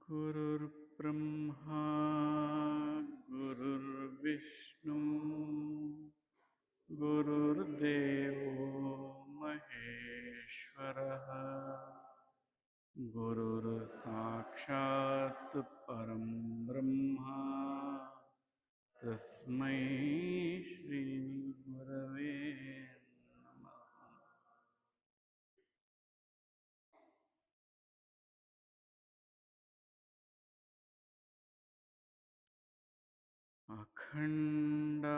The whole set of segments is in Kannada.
गुरुर्ब्रह्मा गुरुर्विष्णु गुरुर्देवो महेश्वरः गुरुर्साक्षात् परं ब्रह्मा तस्मै श्री गुरवे नमः। अखण्डानन्दरूपाय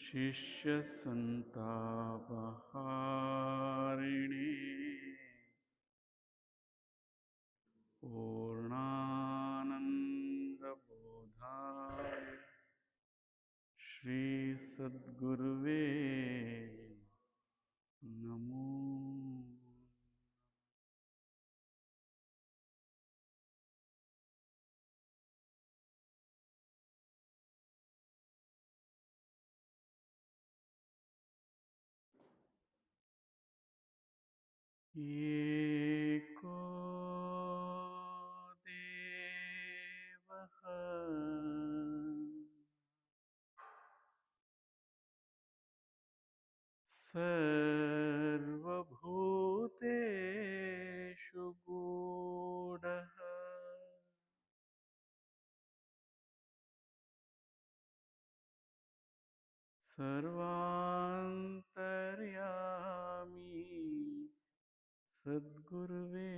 शिष्यसन्तापहारिणे पूर्णानन्दबोधाय श्रीसद्गुरुवे नमो। एको देवः सर्वभूतेषु गूढः सर्वान्तर्यामी सद्गुरुवे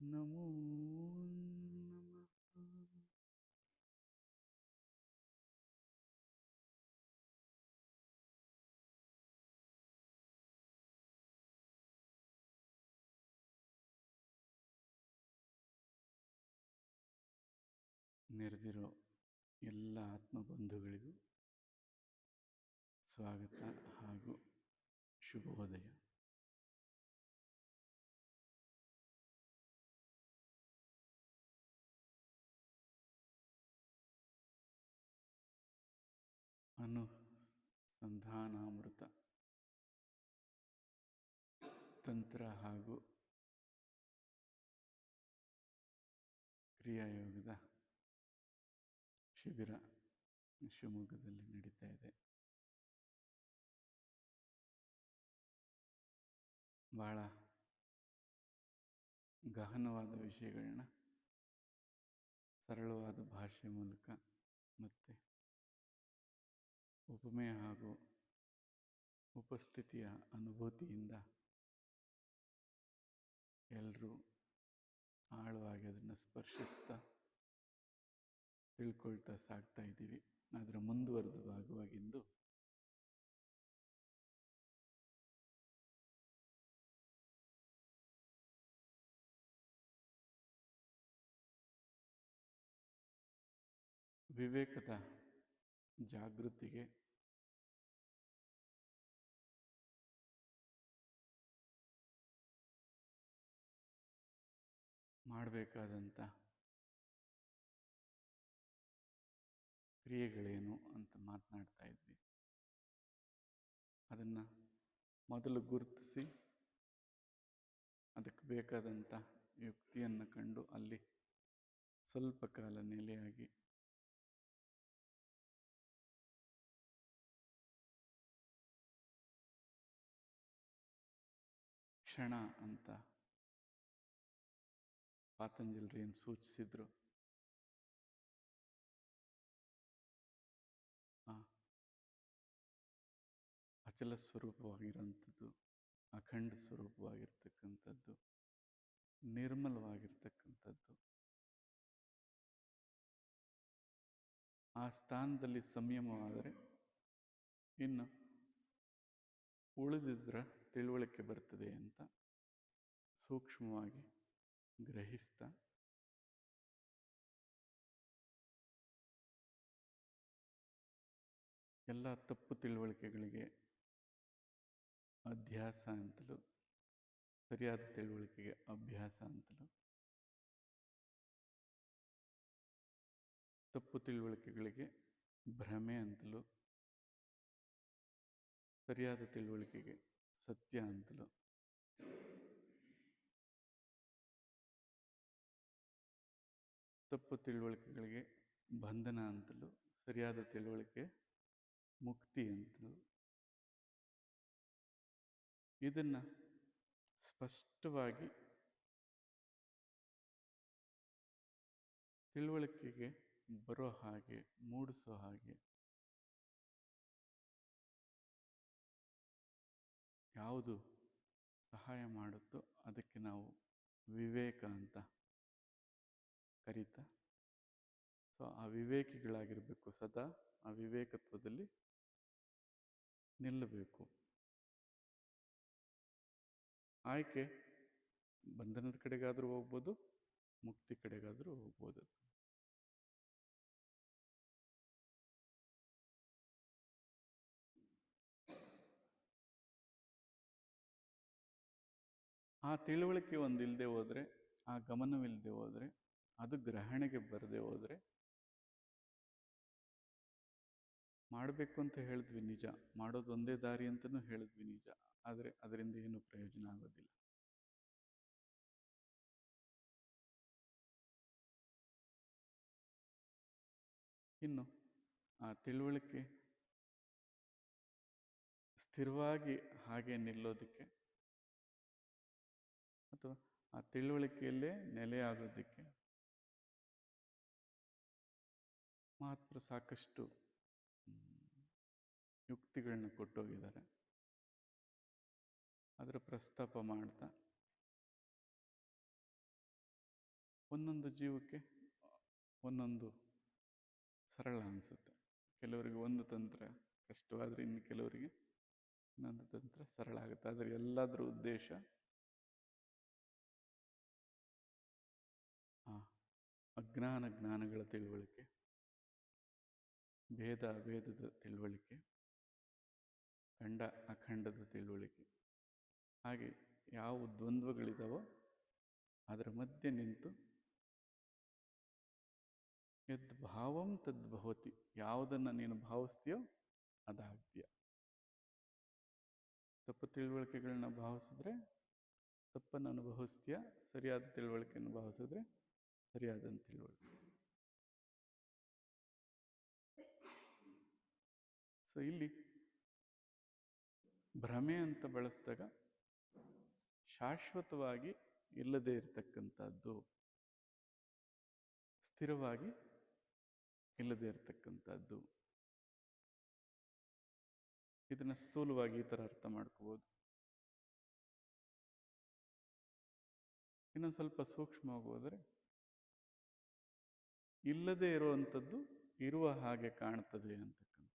नमो नमः। ನೆರೆದಿರೋ ಎಲ್ಲ ಆತ್ಮಬಂಧುಗಳಿಗೂ ಸ್ವಾಗತ ಹಾಗೂ ಶುಭೋದಯ. ಅನುಸಂಧಾನಾಮೃತ ತಂತ್ರ ಹಾಗೂ ಕ್ರಿಯಾಯೋಗದ ಶಿಬಿರ ಶಿವಮೊಗ್ಗದಲ್ಲಿ ನಡೀತಾ ಇದೆ. ಬಹಳ ಗಹನವಾದ ವಿಷಯಗಳನ್ನ ಸರಳವಾದ ಭಾಷೆ ಮೂಲಕ ಮತ್ತು ಉಪಮೆ ಹಾಗೂ ಉಪಸ್ಥಿತಿಯ ಅನುಭೂತಿಯಿಂದ ಎಲ್ಲರೂ ಆಳವಾಗಿ ಅದನ್ನು ಸ್ಪರ್ಶಿಸ್ತಾ ತಿಳ್ಕೊಳ್ತಾ ಸಾಗ್ತಾ ಇದ್ದೀವಿ. ಅದರ ಮುಂದುವರೆದ ಭಾಗವಾಗಿಂದು ವಿವೇಕದ ಜಾಗೃತಿಗೆ ಮಾಡಬೇಕಾದಂಥ ಕ್ರಿಯೆಗಳೇನು ಅಂತ ಮಾತನಾಡ್ತಾ ಇದ್ವಿ. ಅದನ್ನು ಮೊದಲು ಗುರುತಿಸಿ ಅದಕ್ಕೆ ಬೇಕಾದಂಥ ಯುಕ್ತಿಯನ್ನು ಕಂಡು ಅಲ್ಲಿ ಸ್ವಲ್ಪ ಕಾಲ ನೆಲೆಯಾಗಿ ಕ್ಷಣ ಅಂತ ಪಾತಂಜಲರು ಏನು ಸೂಚಿಸಿದ್ರು ಅಚಲ ಸ್ವರೂಪವಾಗಿರೋಂಥದ್ದು, ಅಖಂಡ ಸ್ವರೂಪವಾಗಿರ್ತಕ್ಕಂಥದ್ದು, ನಿರ್ಮಲವಾಗಿರ್ತಕ್ಕಂಥದ್ದು, ಆ ಸ್ಥಾನದಲ್ಲಿ ಸಂಯಮವಾದರೆ ಇನ್ನು ಉಳಿದಿದ್ರ ತಿಳುವಳಿಕೆ ಬರ್ತದೆ ಅಂತ ಸೂಕ್ಷ್ಮವಾಗಿ ಗ್ರಹಿಸ್ತಾ ಎಲ್ಲ ತಪ್ಪು ತಿಳುವಳಿಕೆಗಳಿಗೆ ಅಧ್ಯಾಸ ಅಂತಲೂ, ಸರಿಯಾದ ತಿಳುವಳಿಕೆಗೆ ಅಭ್ಯಾಸ ಅಂತಲೂ, ತಪ್ಪು ತಿಳುವಳಿಕೆಗಳಿಗೆ ಭ್ರಮೆ ಅಂತಲೂ, ಸರಿಯಾದ ತಿಳುವಳಿಕೆಗೆ ಸತ್ಯ ಅಂತಲೂ, ತಪ್ಪು ತಿಳುವಳಿಕೆಗಳಿಗೆ ಬಂಧನ ಅಂತಲೂ, ಸರಿಯಾದ ತಿಳುವಳಿಕೆ ಮುಕ್ತಿ ಅಂತಲೂ, ಇದನ್ನು ಸ್ಪಷ್ಟವಾಗಿ ತಿಳುವಳಿಕೆಗೆ ಬರೋ ಹಾಗೆ ಮೂಡಿಸೋ ಹಾಗೆ ಯಾವುದು ಸಹಾಯ ಮಾಡುತ್ತೋ ಅದಕ್ಕೆ ನಾವು ವಿವೇಕ ಅಂತ ಕರೀತಾ, ಸೊ ಆ ವಿವೇಕಿಗಳಾಗಿರಬೇಕು. ಸದಾ ಆ ವಿವೇಕತ್ವದಲ್ಲಿ ನಿಲ್ಲಬೇಕು. ಆಯ್ಕೆ ಬಂಧನದ ಕಡೆಗಾದರೂ ಹೋಗ್ಬೋದು, ಮುಕ್ತಿ ಕಡೆಗಾದರೂ ಹೋಗ್ಬೋದು. ಆ ತಿಳುವಳಿಕೆ ಒಂದಿಲ್ಲದೆ ಹೋದರೆ, ಆ ಗಮನವಿಲ್ಲದೆ ಹೋದರೆ, ಅದು ಗ್ರಹಣೆಗೆ ಬರದೆ ಹೋದರೆ, ಮಾಡಬೇಕು ಅಂತ ಹೇಳಿದ್ವಿ ನಿಜ, ಮಾಡೋದು ಒಂದೇ ದಾರಿ ಅಂತಲೂ ಹೇಳಿದ್ವಿ ನಿಜ, ಆದರೆ ಅದರಿಂದ ಏನು ಪ್ರಯೋಜನ ಆಗೋದಿಲ್ಲ. ಇನ್ನು ಆ ತಿಳುವಳಿಕೆ ಸ್ಥಿರವಾಗಿ ಹಾಗೆ ನಿಲ್ಲೋದಕ್ಕೆ ಅಥವಾ ಆ ತಿಳುವಳಿಕೆಯಲ್ಲೇ ನೆಲೆಯಾಗೋದಕ್ಕೆ ಮಹಾತ್ಮರು ಸಾಕಷ್ಟು ಯುಕ್ತಿಗಳನ್ನ ಕೊಟ್ಟೋಗಿದ್ದಾರೆ. ಅದರ ಪ್ರಸ್ತಾಪ ಮಾಡ್ತಾ ಒಂದೊಂದು ಜೀವಕ್ಕೆ ಒಂದೊಂದು ಸರಳ ಅನಿಸುತ್ತೆ. ಕೆಲವರಿಗೆ ಒಂದು ತಂತ್ರ ಕಷ್ಟವಾದರೆ ಇನ್ನು ಕೆಲವರಿಗೆ ಇನ್ನೊಂದು ತಂತ್ರ ಸರಳ ಆಗುತ್ತೆ. ಆದರೆ ಎಲ್ಲದರ ಉದ್ದೇಶ ಅಜ್ಞಾನ ಜ್ಞಾನಗಳ ತಿಳುವಳಿಕೆ, ಭೇದ ಅಭೇದದ ತಿಳುವಳಿಕೆ, ಖಂಡ ಅಖಂಡದ ತಿಳುವಳಿಕೆ, ಹಾಗೆ ಯಾವ ದ್ವಂದ್ವಗಳಿದಾವೋ ಅದರ ಮಧ್ಯೆ ನಿಂತು ಯದ್ಭಾವಂ ತದ್ಭವತಿ, ಯಾವುದನ್ನು ನೀನು ಭಾವಿಸ್ತೀಯೋ ಅದಾಗ್ತೀಯ. ತಪ್ಪು ತಿಳುವಳಿಕೆಗಳನ್ನ ಭಾವಿಸಿದ್ರೆ ತಪ್ಪನ್ನು ಅನುಭವಿಸ್ತೀಯ, ಸರಿಯಾದ ತಿಳುವಳಿಕೆಯನ್ನು ಭಾವಿಸಿದ್ರೆ ಸರಿಯಾದಂಥ ತಿಳುವಳಿಕೆ. ಸೊ ಇಲ್ಲಿ ಭ್ರಮೆ ಅಂತ ಬಳಸಿದಾಗ ಶಾಶ್ವತವಾಗಿ ಇಲ್ಲದೆ ಇರತಕ್ಕಂಥದ್ದು, ಸ್ಥಿರವಾಗಿ ಇಲ್ಲದೆ ಇರತಕ್ಕಂಥದ್ದು, ಇದನ್ನು ಸ್ಥೂಲವಾಗಿ ಈ ಥರ ಅರ್ಥ ಮಾಡ್ಕೋಬೋದು. ಇನ್ನೊಂದು ಸ್ವಲ್ಪ ಸೂಕ್ಷ್ಮವಾಗಿ ಹೋದರೆ, ಇಲ್ಲದೆ ಇರುವಂಥದ್ದು ಇರುವ ಹಾಗೆ ಕಾಣ್ತದೆ ಅಂತಕ್ಕಂಥದ್ದು.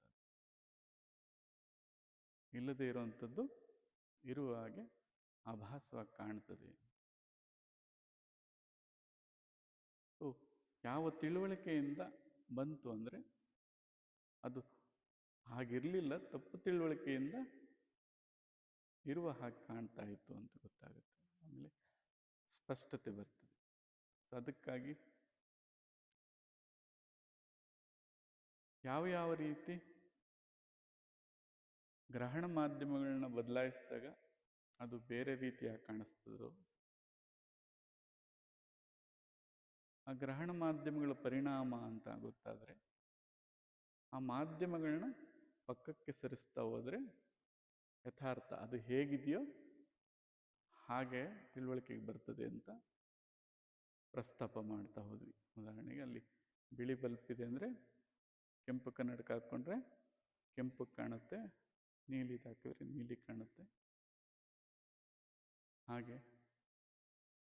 ಇಲ್ಲದೆ ಇರುವಂಥದ್ದು ಇರುವ ಹಾಗೆ ಆಭಾಸವಾಗಿ ಕಾಣ್ತದೆ. ಯಾವ ತಿಳುವಳಿಕೆಯಿಂದ ಬಂತು ಅಂದರೆ ಅದು ಹಾಗಿರಲಿಲ್ಲ, ತಪ್ಪು ತಿಳುವಳಿಕೆಯಿಂದ ಇರುವ ಹಾಗೆ ಕಾಣ್ತಾ ಇತ್ತು ಅಂತ ಗೊತ್ತಾಗುತ್ತೆ. ಆಮೇಲೆ ಸ್ಪಷ್ಟತೆ ಬರ್ತದೆ. ಅದಕ್ಕಾಗಿ ಯಾವ ರೀತಿ ಗ್ರಹಣ ಮಾಧ್ಯಮಗಳನ್ನ ಬದಲಾಯಿಸಿದಾಗ ಅದು ಬೇರೆ ರೀತಿಯಾಗಿ ಕಾಣಿಸ್ತದೋ, ಆ ಗ್ರಹಣ ಮಾಧ್ಯಮಗಳ ಪರಿಣಾಮ ಅಂತ ಗೊತ್ತಾದರೆ ಆ ಮಾಧ್ಯಮಗಳನ್ನ ಪಕ್ಕಕ್ಕೆ ಸರಿಸ್ತಾ ಹೋದರೆ ಯಥಾರ್ಥ ಅದು ಹೇಗಿದೆಯೋ ಹಾಗೆ ತಿಳುವಳಿಕೆಗೆ ಬರ್ತದೆ ಅಂತ ಪ್ರಸ್ತಾಪ ಮಾಡ್ತಾ ಹೋದ್ವಿ. ಉದಾಹರಣೆಗೆ ಅಲ್ಲಿ ಬಿಳಿ ಬಲ್ಪ್ ಇದೆ ಅಂದರೆ ಕೆಂಪು ಕನ್ನಡಕ ಹಾಕ್ಕೊಂಡ್ರೆ ಕೆಂಪು ಕಾಣುತ್ತೆ, ನೀಲಿದು ಹಾಕಿದ್ರೆ ನೀಲಿ ಕಾಣುತ್ತೆ. ಹಾಗೆ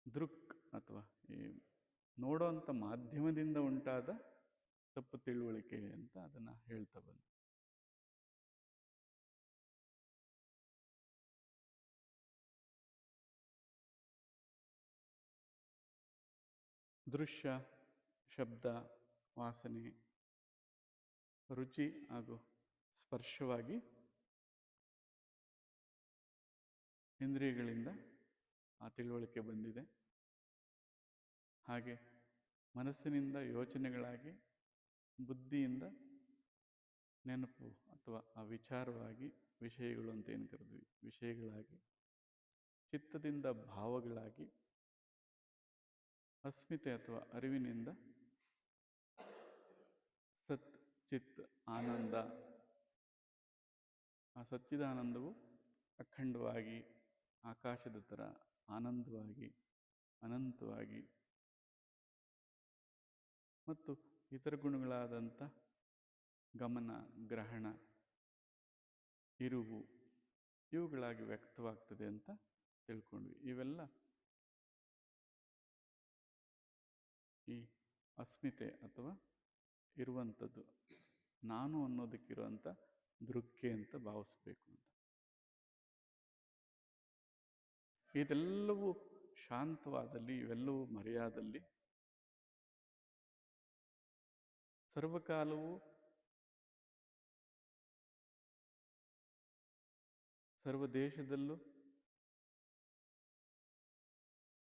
ದೃಕ್ ಅಥವಾ ಈ ನೋಡೋಂಥ ಮಾಧ್ಯಮದಿಂದ ಉಂಟಾದ ತಪ್ಪು ತಿಳುವಳಿಕೆ ಅಂತ ಅದನ್ನು ಹೇಳ್ತಾ ಬಂದು. ದೃಶ್ಯ, ಶಬ್ದ, ವಾಸನೆ, ರುಚಿ ಹಾಗೂ ಸ್ಪರ್ಶವಾಗಿ ಇಂದ್ರಿಯಗಳಿಂದ ಆ ತಿಳುವಳಿಕೆ ಬಂದಿದೆ. ಹಾಗೆ ಮನಸ್ಸಿನಿಂದ ಯೋಚನೆಗಳಾಗಿ, ಬುದ್ಧಿಯಿಂದ ನೆನಪು ಅಥವಾ ಆ ವಿಚಾರವಾಗಿ, ವಿಷಯಗಳು ಅಂತ ಏನು ಕರೆದ್ವಿ, ವಿಷಯಗಳಾಗಿ, ಚಿತ್ತದಿಂದ ಭಾವಗಳಾಗಿ, ಅಸ್ಮಿತೆ ಅಥವಾ ಅರಿವಿನಿಂದ ಸತ್ ಚಿತ್ ಆನಂದ, ಆ ಸಚ್ಚಿದಾನಂದವು ಅಖಂಡವಾಗಿ, ಆಕಾಶದ ಥರ ಆನಂದವಾಗಿ, ಅನಂತವಾಗಿ, ಮತ್ತು ಇತರ ಗುಣಗಳಾದಂಥ ಗಮನ, ಗ್ರಹಣ, ಇರುವು ಇವುಗಳಾಗಿ ವ್ಯಕ್ತವಾಗ್ತದೆ ಅಂತ ತಿಳ್ಕೊಂಡ್ವಿ. ಇವೆಲ್ಲ ಈ ಅಸ್ಮಿತೆ ಅಥವಾ ಇರುವಂಥದ್ದು, ನಾನು ಅನ್ನೋದಕ್ಕಿರುವಂಥ ದೃಕ್ಕೆ ಅಂತ ಭಾವಿಸ್ಬೇಕು ಅಂತ. ಇದೆಲ್ಲವೂ ಶಾಂತವಾದಲ್ಲಿ, ಇವೆಲ್ಲವೂ ಮರೆಯಾದಲ್ಲಿ ಸರ್ವಕಾಲವೂ ಸರ್ವ ದೇಶದಲ್ಲೂ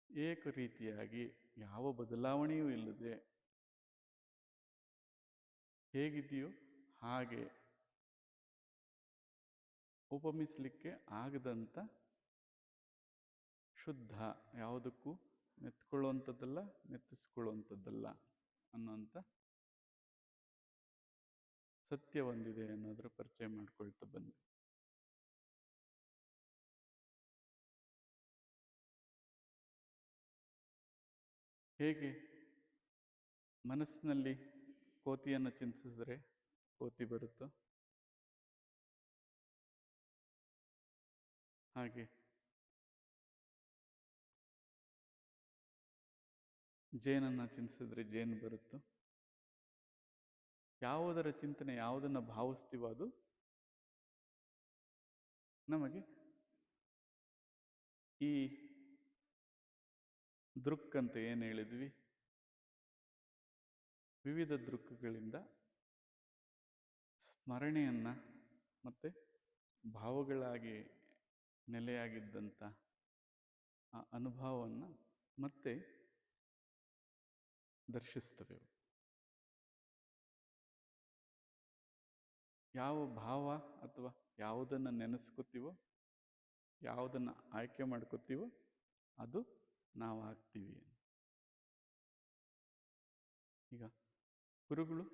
ಏಕ ರೀತಿಯಾಗಿ ಯಾವ ಬದಲಾವಣೆಯೂ ಇಲ್ಲದೆ ಹೇಗಿದೆಯೋ ಹಾಗೆ ಉಪಮಿಸಲಿಕ್ಕೆ ಆಗದಂಥ ಶುದ್ಧ, ಯಾವುದಕ್ಕೂ ಮೆತ್ಕೊಳ್ಳುವಂಥದ್ದಲ್ಲ, ಮೆತ್ತಿಸ್ಕೊಳ್ಳುವಂಥದ್ದಲ್ಲ ಅನ್ನೋಂಥ ಸತ್ಯ ಒಂದಿದೆ ಅನ್ನೋದರ ಪರಿಚಯ ಮಾಡ್ಕೊಳ್ತಾ ಬಂದ್ವಿ. ಹೇಗೆ ಮನಸ್ಸಿನಲ್ಲಿ ಕೋತಿಯನ್ನು ಚಿಂತಿಸಿದ್ರೆ ಕೋತಿ ಬರುತ್ತೋ, ಹಾಗೆ ಜೇನನ್ನು ಚಿಂತಿಸಿದ್ರೆ ಜೇನು ಬರುತ್ತೋ, ಯಾವುದರ ಚಿಂತನೆ ಯಾವುದನ್ನು ಭಾವಿಸ್ತೀವೋ ಅದು ನಮಗೆ ಈ ದೃಕ್ ಅಂತ ಏನು ಹೇಳಿದ್ವಿ, ವಿವಿಧ ದೃಕ್ಕುಗಳಿಂದ ಸ್ಮರಣೆಯನ್ನು ಮತ್ತು ಭಾವಗಳಾಗಿ ನೆಲೆಯಾಗಿದ್ದಂಥ ಆ ಅನುಭವವನ್ನು ಮತ್ತೆ ದರ್ಶಿಸ್ತವೆ. ಯಾವ ಭಾವ ಅಥವಾ ಯಾವುದನ್ನು ನೆನೆಸ್ಕೋತೀವೋ, ಯಾವುದನ್ನು ಆಯ್ಕೆ ಮಾಡ್ಕೋತೀವೋ ಅದು ನಾವು ಆಗ್ತೀವಿ. ಈಗ ಗುರುಗಳು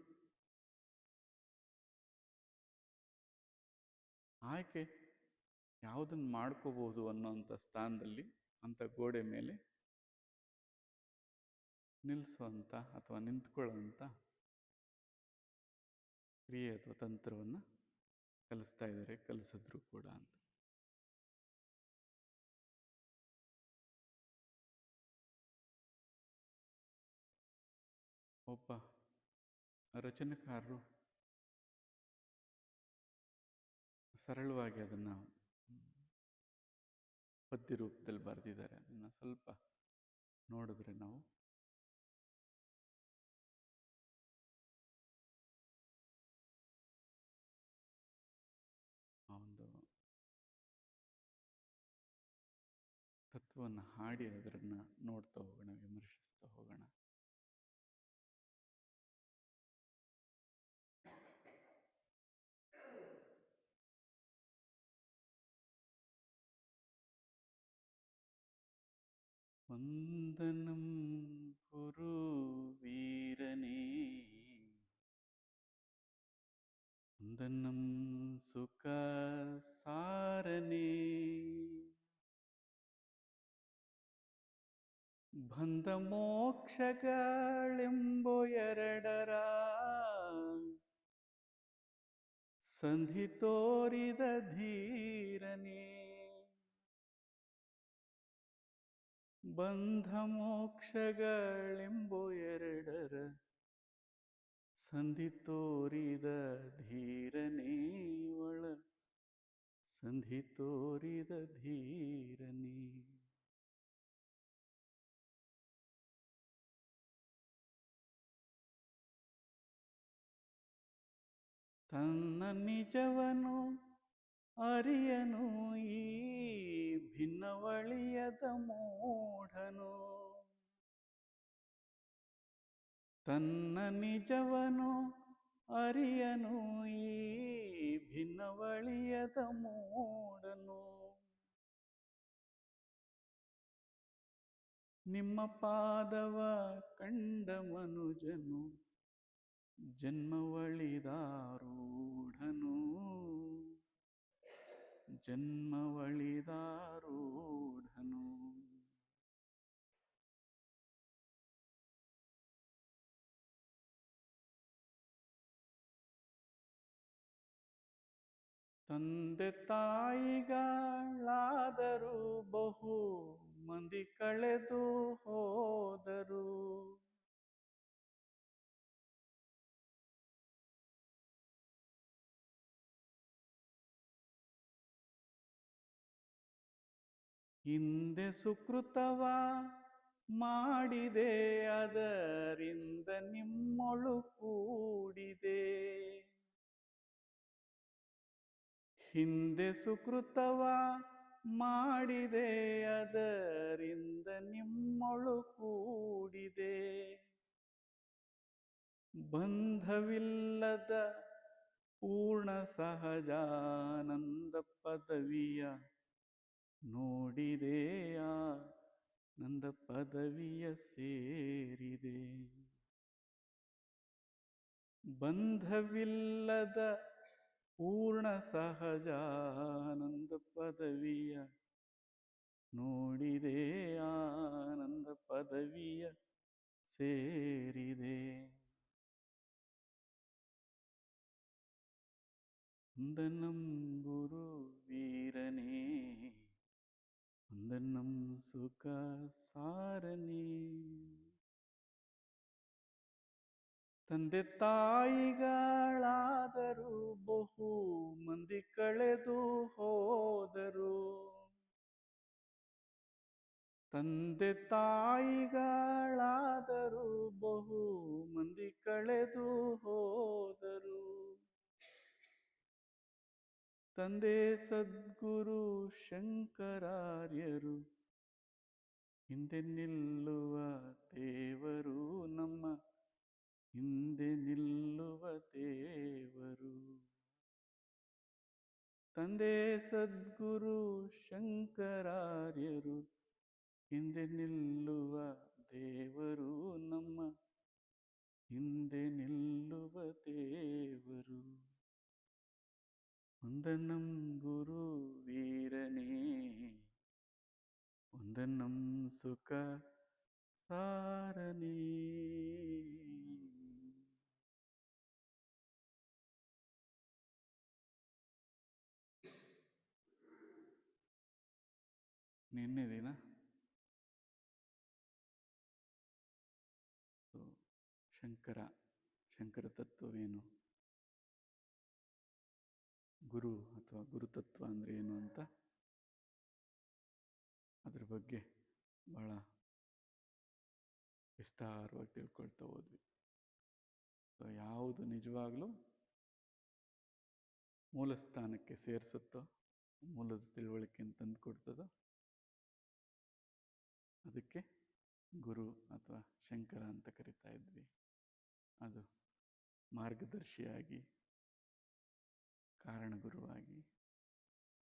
ಆಯ್ಕೆ ಯಾವುದನ್ನು ಮಾಡ್ಕೋಬಹುದು ಅನ್ನೋಂಥ ಸ್ಥಾನದಲ್ಲಿ ಅಂಥ ಗೋಡೆ ಮೇಲೆ ನಿಲ್ಲಿಸುವಂಥ ಅಥವಾ ನಿಂತ್ಕೊಳ್ಳೋಂಥ ಕ್ರಿಯೆ ಅಥವಾ ತಂತ್ರವನ್ನು ಕಲಿಸ್ತಾ ಇದ್ದಾರೆ, ಕಲಿಸಿದ್ರು ಕೂಡ ಅಂತ. ಒಬ್ಬ ರಚನೆಕಾರರು ಸರಳವಾಗಿ ಅದನ್ನು ಪದ್ಯ ರೂಪದಲ್ಲಿ ಬರೆದಿದ್ದಾರೆ. ಅದನ್ನು ಸ್ವಲ್ಪ ನೋಡಿದ್ರೆ ನಾವು ತತ್ವವನ್ನು ಹಾಡಿ ಅದನ್ನು ನೋಡ್ತಾ ಹೋಗೋಣ, ವಿಮರ್ಶಿಸ್ತಾ ಹೋಗೋಣ. ವಂದನಂ ಗುರು ವೀರನೇ, ವಂದನಂ ಸುಖ ಸಾರನೇ, ಬಂಧ ಮೋಕ್ಷಗಳೆಂಬೋ ಎರಡರ ಸಂಧಿ ತೋರಿದ ಧೀರನೇ, ಬಂಧ ಮೋಕ್ಷಗಳೆಂಬೋ ಎರಡರ ಸಂಧಿ ತೋರಿದ ಧೀರನೇ, ಒಳ ಸಂಧಿ ತೋರಿದ ಧೀರನೇ. ತನ್ನ ನಿಜವನು ಅರಿಯನು ಈ ಭಿನ್ನವಳಿಯದ ಮೂಢನು, ತನ್ನ ನಿಜವನು ಅರಿಯನು ಈ ಭಿನ್ನವಳಿಯದ ಮೂಢನು, ನಿಮ್ಮ ಪಾದವ ಕಂಡ ಮನುಜನು ಜನ್ಮವಳಿದಾರೂಢನು, ಜನ್ಮವಳಿದಾರೂಢನು. ತಂದೆ ತಾಯಿಗಳಾದರೂ ಬಹು ಮಂದಿ ಕಳೆದು ಹೋದರು, ಹಿಂದೆ ಸುಕೃತವ ಮಾಡಿದೆ ಅದರಿಂದ ನಿಮ್ಮೊಳು ಕೂಡಿದೆ, ಹಿಂದೆ ಸುಕೃತವ ಮಾಡಿದೆ ಅದರಿಂದ ನಿಮ್ಮೊಳು ಕೂಡಿದೆ, ಬಂಧವಿಲ್ಲದ ಪೂರ್ಣ ಸಹಜಾನಂದ ಪದವಿಯ ನೋಡಿದೆ, ಆನಂದ ಪದವಿಯ ಸೇರಿದೆ, ಬಂಧವಿಲ್ಲದ ಪೂರ್ಣ ಸಹಜಾನಂದ ಪದವಿಯ ನೋಡಿದೆ, ಆನಂದ ಪದವಿಯ ಸೇರಿದೆ. ವಂದನಂ ಗುರು ವೀರನೇ, ವಂದನಂ ಸುಖ ಸಾರನೇ, ತಂದೆ ತಾಯಿಗಳಾದರೂ ಬಹು ಮಂದಿ ಕಳೆದು ಹೋದರು, ತಂದೆ ತಾಯಿಗಳಾದರೂ ಬಹು ಮಂದಿ ಕಳೆದು ಹೋದರು, ತಂದೆ ಸದ್ಗುರು ಶಂಕರಾರ್ಯರು ಹಿಂದೆ ನಿಲ್ಲುವ ದೇವರು, ನಮ್ಮ ಹಿಂದೆ ನಿಲ್ಲುವ ದೇವರು, ತಂದೆ ಸದ್ಗುರು ಶಂಕರಾರ್ಯರು ಹಿಂದೆ ನಿಲ್ಲುವ ದೇವರು, ನಮ್ಮ ಹಿಂದೆ ನಿಲ್ಲುವ ದೇವರು. ವಂದನಂ ಗುರು ವೀರನೇ, ವಂದನಂ ಸುಖ ಸಾರನೇ. ನಿನ್ನೆ ದಿನ ಶಂಕರ ತತ್ವವೇನು, ಗುರು ಅಥವಾ ಗುರುತತ್ವ ಅಂದರೆ ಏನು ಅಂತ ಅದ್ರ ಬಗ್ಗೆ ಬಹಳ ವಿಸ್ತಾರವಾಗಿ ತಿಳ್ಕೊಳ್ತಾ ಹೋದ್ವಿ. ಯಾವುದು ನಿಜವಾಗ್ಲೂ ಮೂಲ ಸ್ಥಾನಕ್ಕೆ ಸೇರಿಸುತ್ತೋ, ಮೂಲದ ತಿಳುವಳಿಕೆಯನ್ನು ತಂದು ಕೊಡ್ತದೋ ಗುರು ಅಥವಾ ಶಂಕರ ಅಂತ ಕರಿತಾ ಇದ್ವಿ. ಅದು ಮಾರ್ಗದರ್ಶಿಯಾಗಿ, ಕಾರಣಗುರುವಾಗಿ,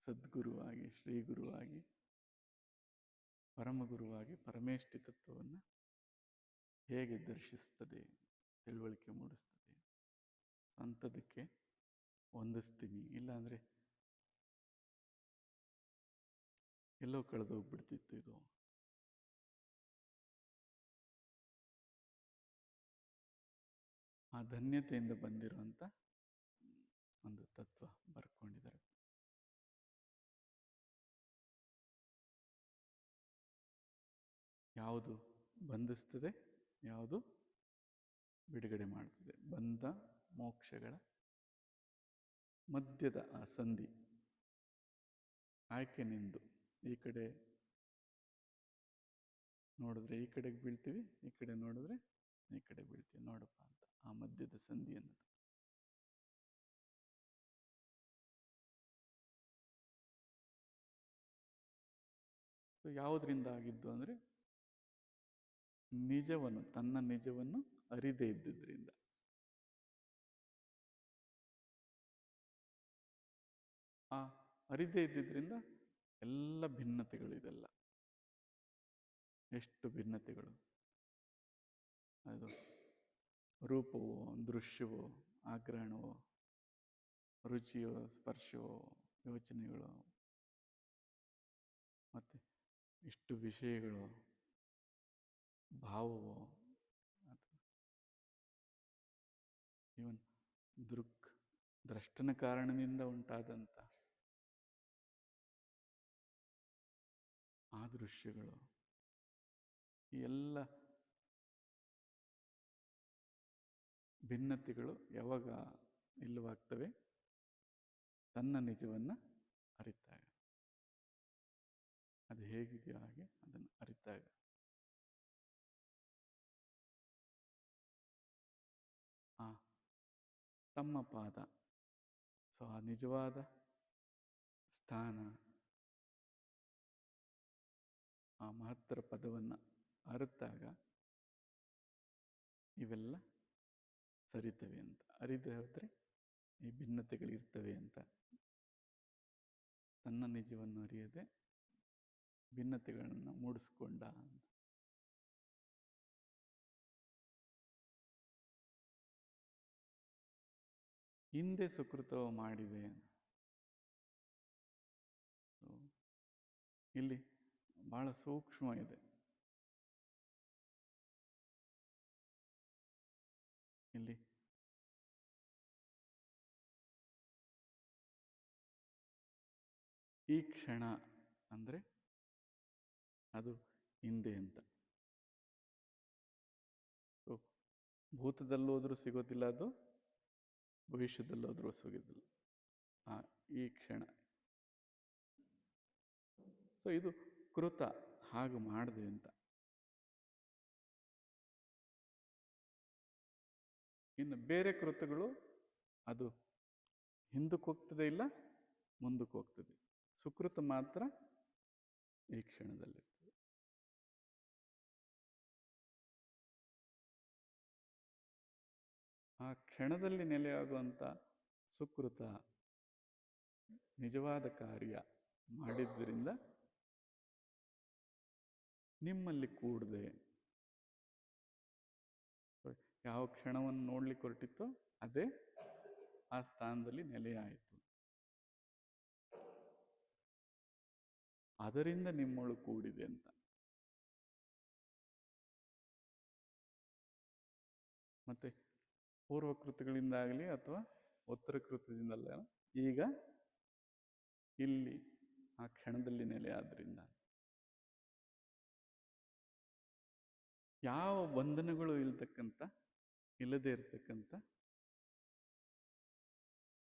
ಸದ್ಗುರುವಾಗಿ, ಶ್ರೀಗುರುವಾಗಿ, ಪರಮಗುರುವಾಗಿ ಪರಮೇಷ್ಠಿ ತತ್ವವನ್ನು ಹೇಗೆ ದರ್ಶಿಸ್ತದೆ, ತಿಳುವಳಿಕೆ ಮೂಡಿಸ್ತದೆ, ಅಂಥದಕ್ಕೆ ಹೊಂದಿಸ್ತೀನಿ. ಇಲ್ಲಾಂದರೆ ಎಲ್ಲೋ ಕಳೆದೋಗ್ಬಿಡ್ತಿತ್ತು ಇದು. ಆ ಧನ್ಯತೆಯಿಂದ ಬಂದಿರುವಂಥ ಒಂದು ತತ್ವ ಬರ್ಕೊಂಡಿದ್ದಾರೆ. ಯಾವುದು ಬಂಧಿಸ್ತದೆ, ಯಾವುದು ಬಿಡುಗಡೆ ಮಾಡ್ತದೆ. ಬಂಧ ಮೋಕ್ಷಗಳ ಮಧ್ಯದ ಆ ಸಂಧಿ ಆಯ್ಕೆ ನಿಂದು. ಈ ಕಡೆ ನೋಡಿದ್ರೆ ಈ ಕಡೆಗೆ ಬೀಳ್ತೀವಿ, ಈ ಕಡೆ ನೋಡಿದ್ರೆ ಈ ಕಡೆ ಬೀಳ್ತೀವಿ, ನೋಡಪ್ಪ ಅಂತ ಆ ಮಧ್ಯದ ಸಂಧಿ ಅನ್ನೋದು. ಯಾವುದರಿಂದ ಆಗಿದ್ದು ಅಂದರೆ ನಿಜವನ್ನು, ತನ್ನ ನಿಜವನ್ನು ಅರಿದೇ ಇದ್ದಿದ್ದರಿಂದ. ಆ ಅರಿದೇ ಇದ್ದಿದ್ದರಿಂದ ಎಲ್ಲ ಭಿನ್ನತೆಗಳು. ಇದೆಲ್ಲ ಎಷ್ಟು ಭಿನ್ನತೆಗಳು! ಅದು ರೂಪವೋ, ದೃಶ್ಯವೋ, ಆಗ್ರಹಣವೋ, ರುಚಿಯೋ, ಸ್ಪರ್ಶವೋ, ಯೋಚನೆಗಳು, ಮತ್ತು ಎಷ್ಟು ವಿಷಯಗಳು, ಭಾವವೋ, ಅಥವಾ ಇವನ್ ದ್ರಷ್ಟನ ಕಾರಣದಿಂದ ಉಂಟಾದಂಥ ಆ ದೃಶ್ಯಗಳು, ಈ ಎಲ್ಲ ಭಿನ್ನತೆಗಳು ಯಾವಾಗ ಇಲ್ಲವಾಗ್ತವೆ? ತನ್ನ ನಿಜವನ್ನು ಅರಿತಾಗ. ಅದು ಹೇಗಿದೆಯೋ ಹಾಗೆ ಅದನ್ನು ಅರಿತಾಗ. ತಮ್ಮ ಪಾದ. ಸೊ ಆ ನಿಜವಾದ ಸ್ಥಾನ, ಆ ಮಹತ್ತರ ಪದವನ್ನು ಅರಿತಾಗ ಇವೆಲ್ಲ ಸರಿತವೆ ಅಂತ. ಅರಿದು ಹೋದರೆ ಈ ಭಿನ್ನತೆಗಳಿರ್ತವೆ ಅಂತ. ತನ್ನ ನಿಜವನ್ನು ಅರಿಯದೆ ಭಿನ್ನತೆಗಳನ್ನು ಮೂಡಿಸ್ಕೊಂಡ ಅಂತ. ಹಿಂದೆ ಸುಕೃತವ ಮಾಡಿದೆ. ಇಲ್ಲಿ ಬಹಳ ಸೂಕ್ಷ್ಮ ಇದೆ. ಇಲ್ಲಿ ಈ ಕ್ಷಣ ಅಂದರೆ ಅದು ಹಿಂದೆ ಅಂತ. ಭೂತದಲ್ಲೋದ್ರೂ ಸಿಗೋದಿಲ್ಲ, ಅದು ಭವಿಷ್ಯದಲ್ಲೋದ್ರೂ ಸಿಗೋದಿಲ್ಲ. ಈ ಕ್ಷಣ. ಸೊ ಇದು ಕೃತ, ಹಾಗೆ ಮಾಡಿದೆ ಅಂತ. ಇನ್ನು ಬೇರೆ ಕೃತಗಳು ಅದು ಹಿಂದಕ್ಕೆ ಹೋಗ್ತದೆ, ಇಲ್ಲ ಮುಂದಕ್ಕೆ ಹೋಗ್ತದೆ. ಸುಕೃತ ಮಾತ್ರ ಈ ಕ್ಷಣದಲ್ಲಿರ್ತದೆ. ಆ ಕ್ಷಣದಲ್ಲಿ ನೆಲೆಯಾಗುವಂಥ ಸುಕೃತ ನಿಜವಾದ ಕಾರ್ಯ ಮಾಡಿದ್ದರಿಂದ ನಿಮ್ಮಲ್ಲಿ ಕೂಡದೆ ಯಾವ ಕ್ಷಣವನ್ನು ನೋಡ್ಲಿಕ್ಕೆ ಹೊರಟಿತ್ತೋ ಅದೇ ಆ ಸ್ಥಾನದಲ್ಲಿ ನೆಲೆಯಾಯಿತು. ಅದರಿಂದ ನಿಮ್ಮೊಳು ಕೂಡಿದೆ ಅಂತ. ಮತ್ತೆ ಪೂರ್ವಕೃತಗಳಿಂದಾಗಲಿ ಅಥವಾ ಉತ್ತರ ಕೃತದಿಂದಲ್ಲ, ಈಗ ಇಲ್ಲಿ ಆ ಕ್ಷಣದಲ್ಲಿ ನೆಲೆಯಾದ್ರಿಂದ ಯಾವ ಬಂಧನಗಳು ಇಲ್ಲದೆ ಇರತಕ್ಕಂಥ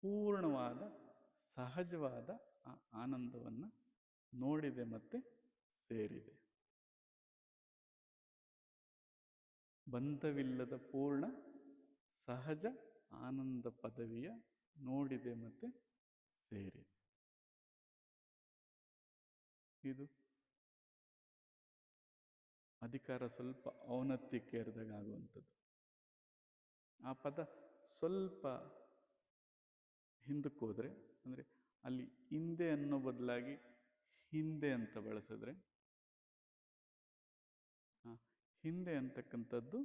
ಪೂರ್ಣವಾದ ಸಹಜವಾದ ಆ ಆನಂದವನ್ನು ನೋಡಿದೆ ಮತ್ತೆ ಸೇರಿದೆ. ಬಂಧವಿಲ್ಲದ ಪೂರ್ಣ ಸಹಜ ಆನಂದ ಪದವಿಯ ನೋಡಿದೆ ಮತ್ತೆ ಸೇರಿದೆ. ಇದು ಅಧಿಕಾರ ಸ್ವಲ್ಪ ಔನ್ನತ್ಯಕ್ಕೆ ಏರಿದಾಗ ಆಗುವಂಥದ್ದು. ಆ ಪದ ಸ್ವಲ್ಪ ಹಿಂದಕ್ಕೆ ಹೋದರೆ, ಅಂದರೆ ಅಲ್ಲಿ ಹಿಂದೆ ಅನ್ನೋ ಬದಲಾಗಿ ಹಿಂದೆ ಅಂತ ಬಳಸಿದ್ರೆ, ಹಿಂದೆ ಅಂತಕ್ಕಂಥದ್ದು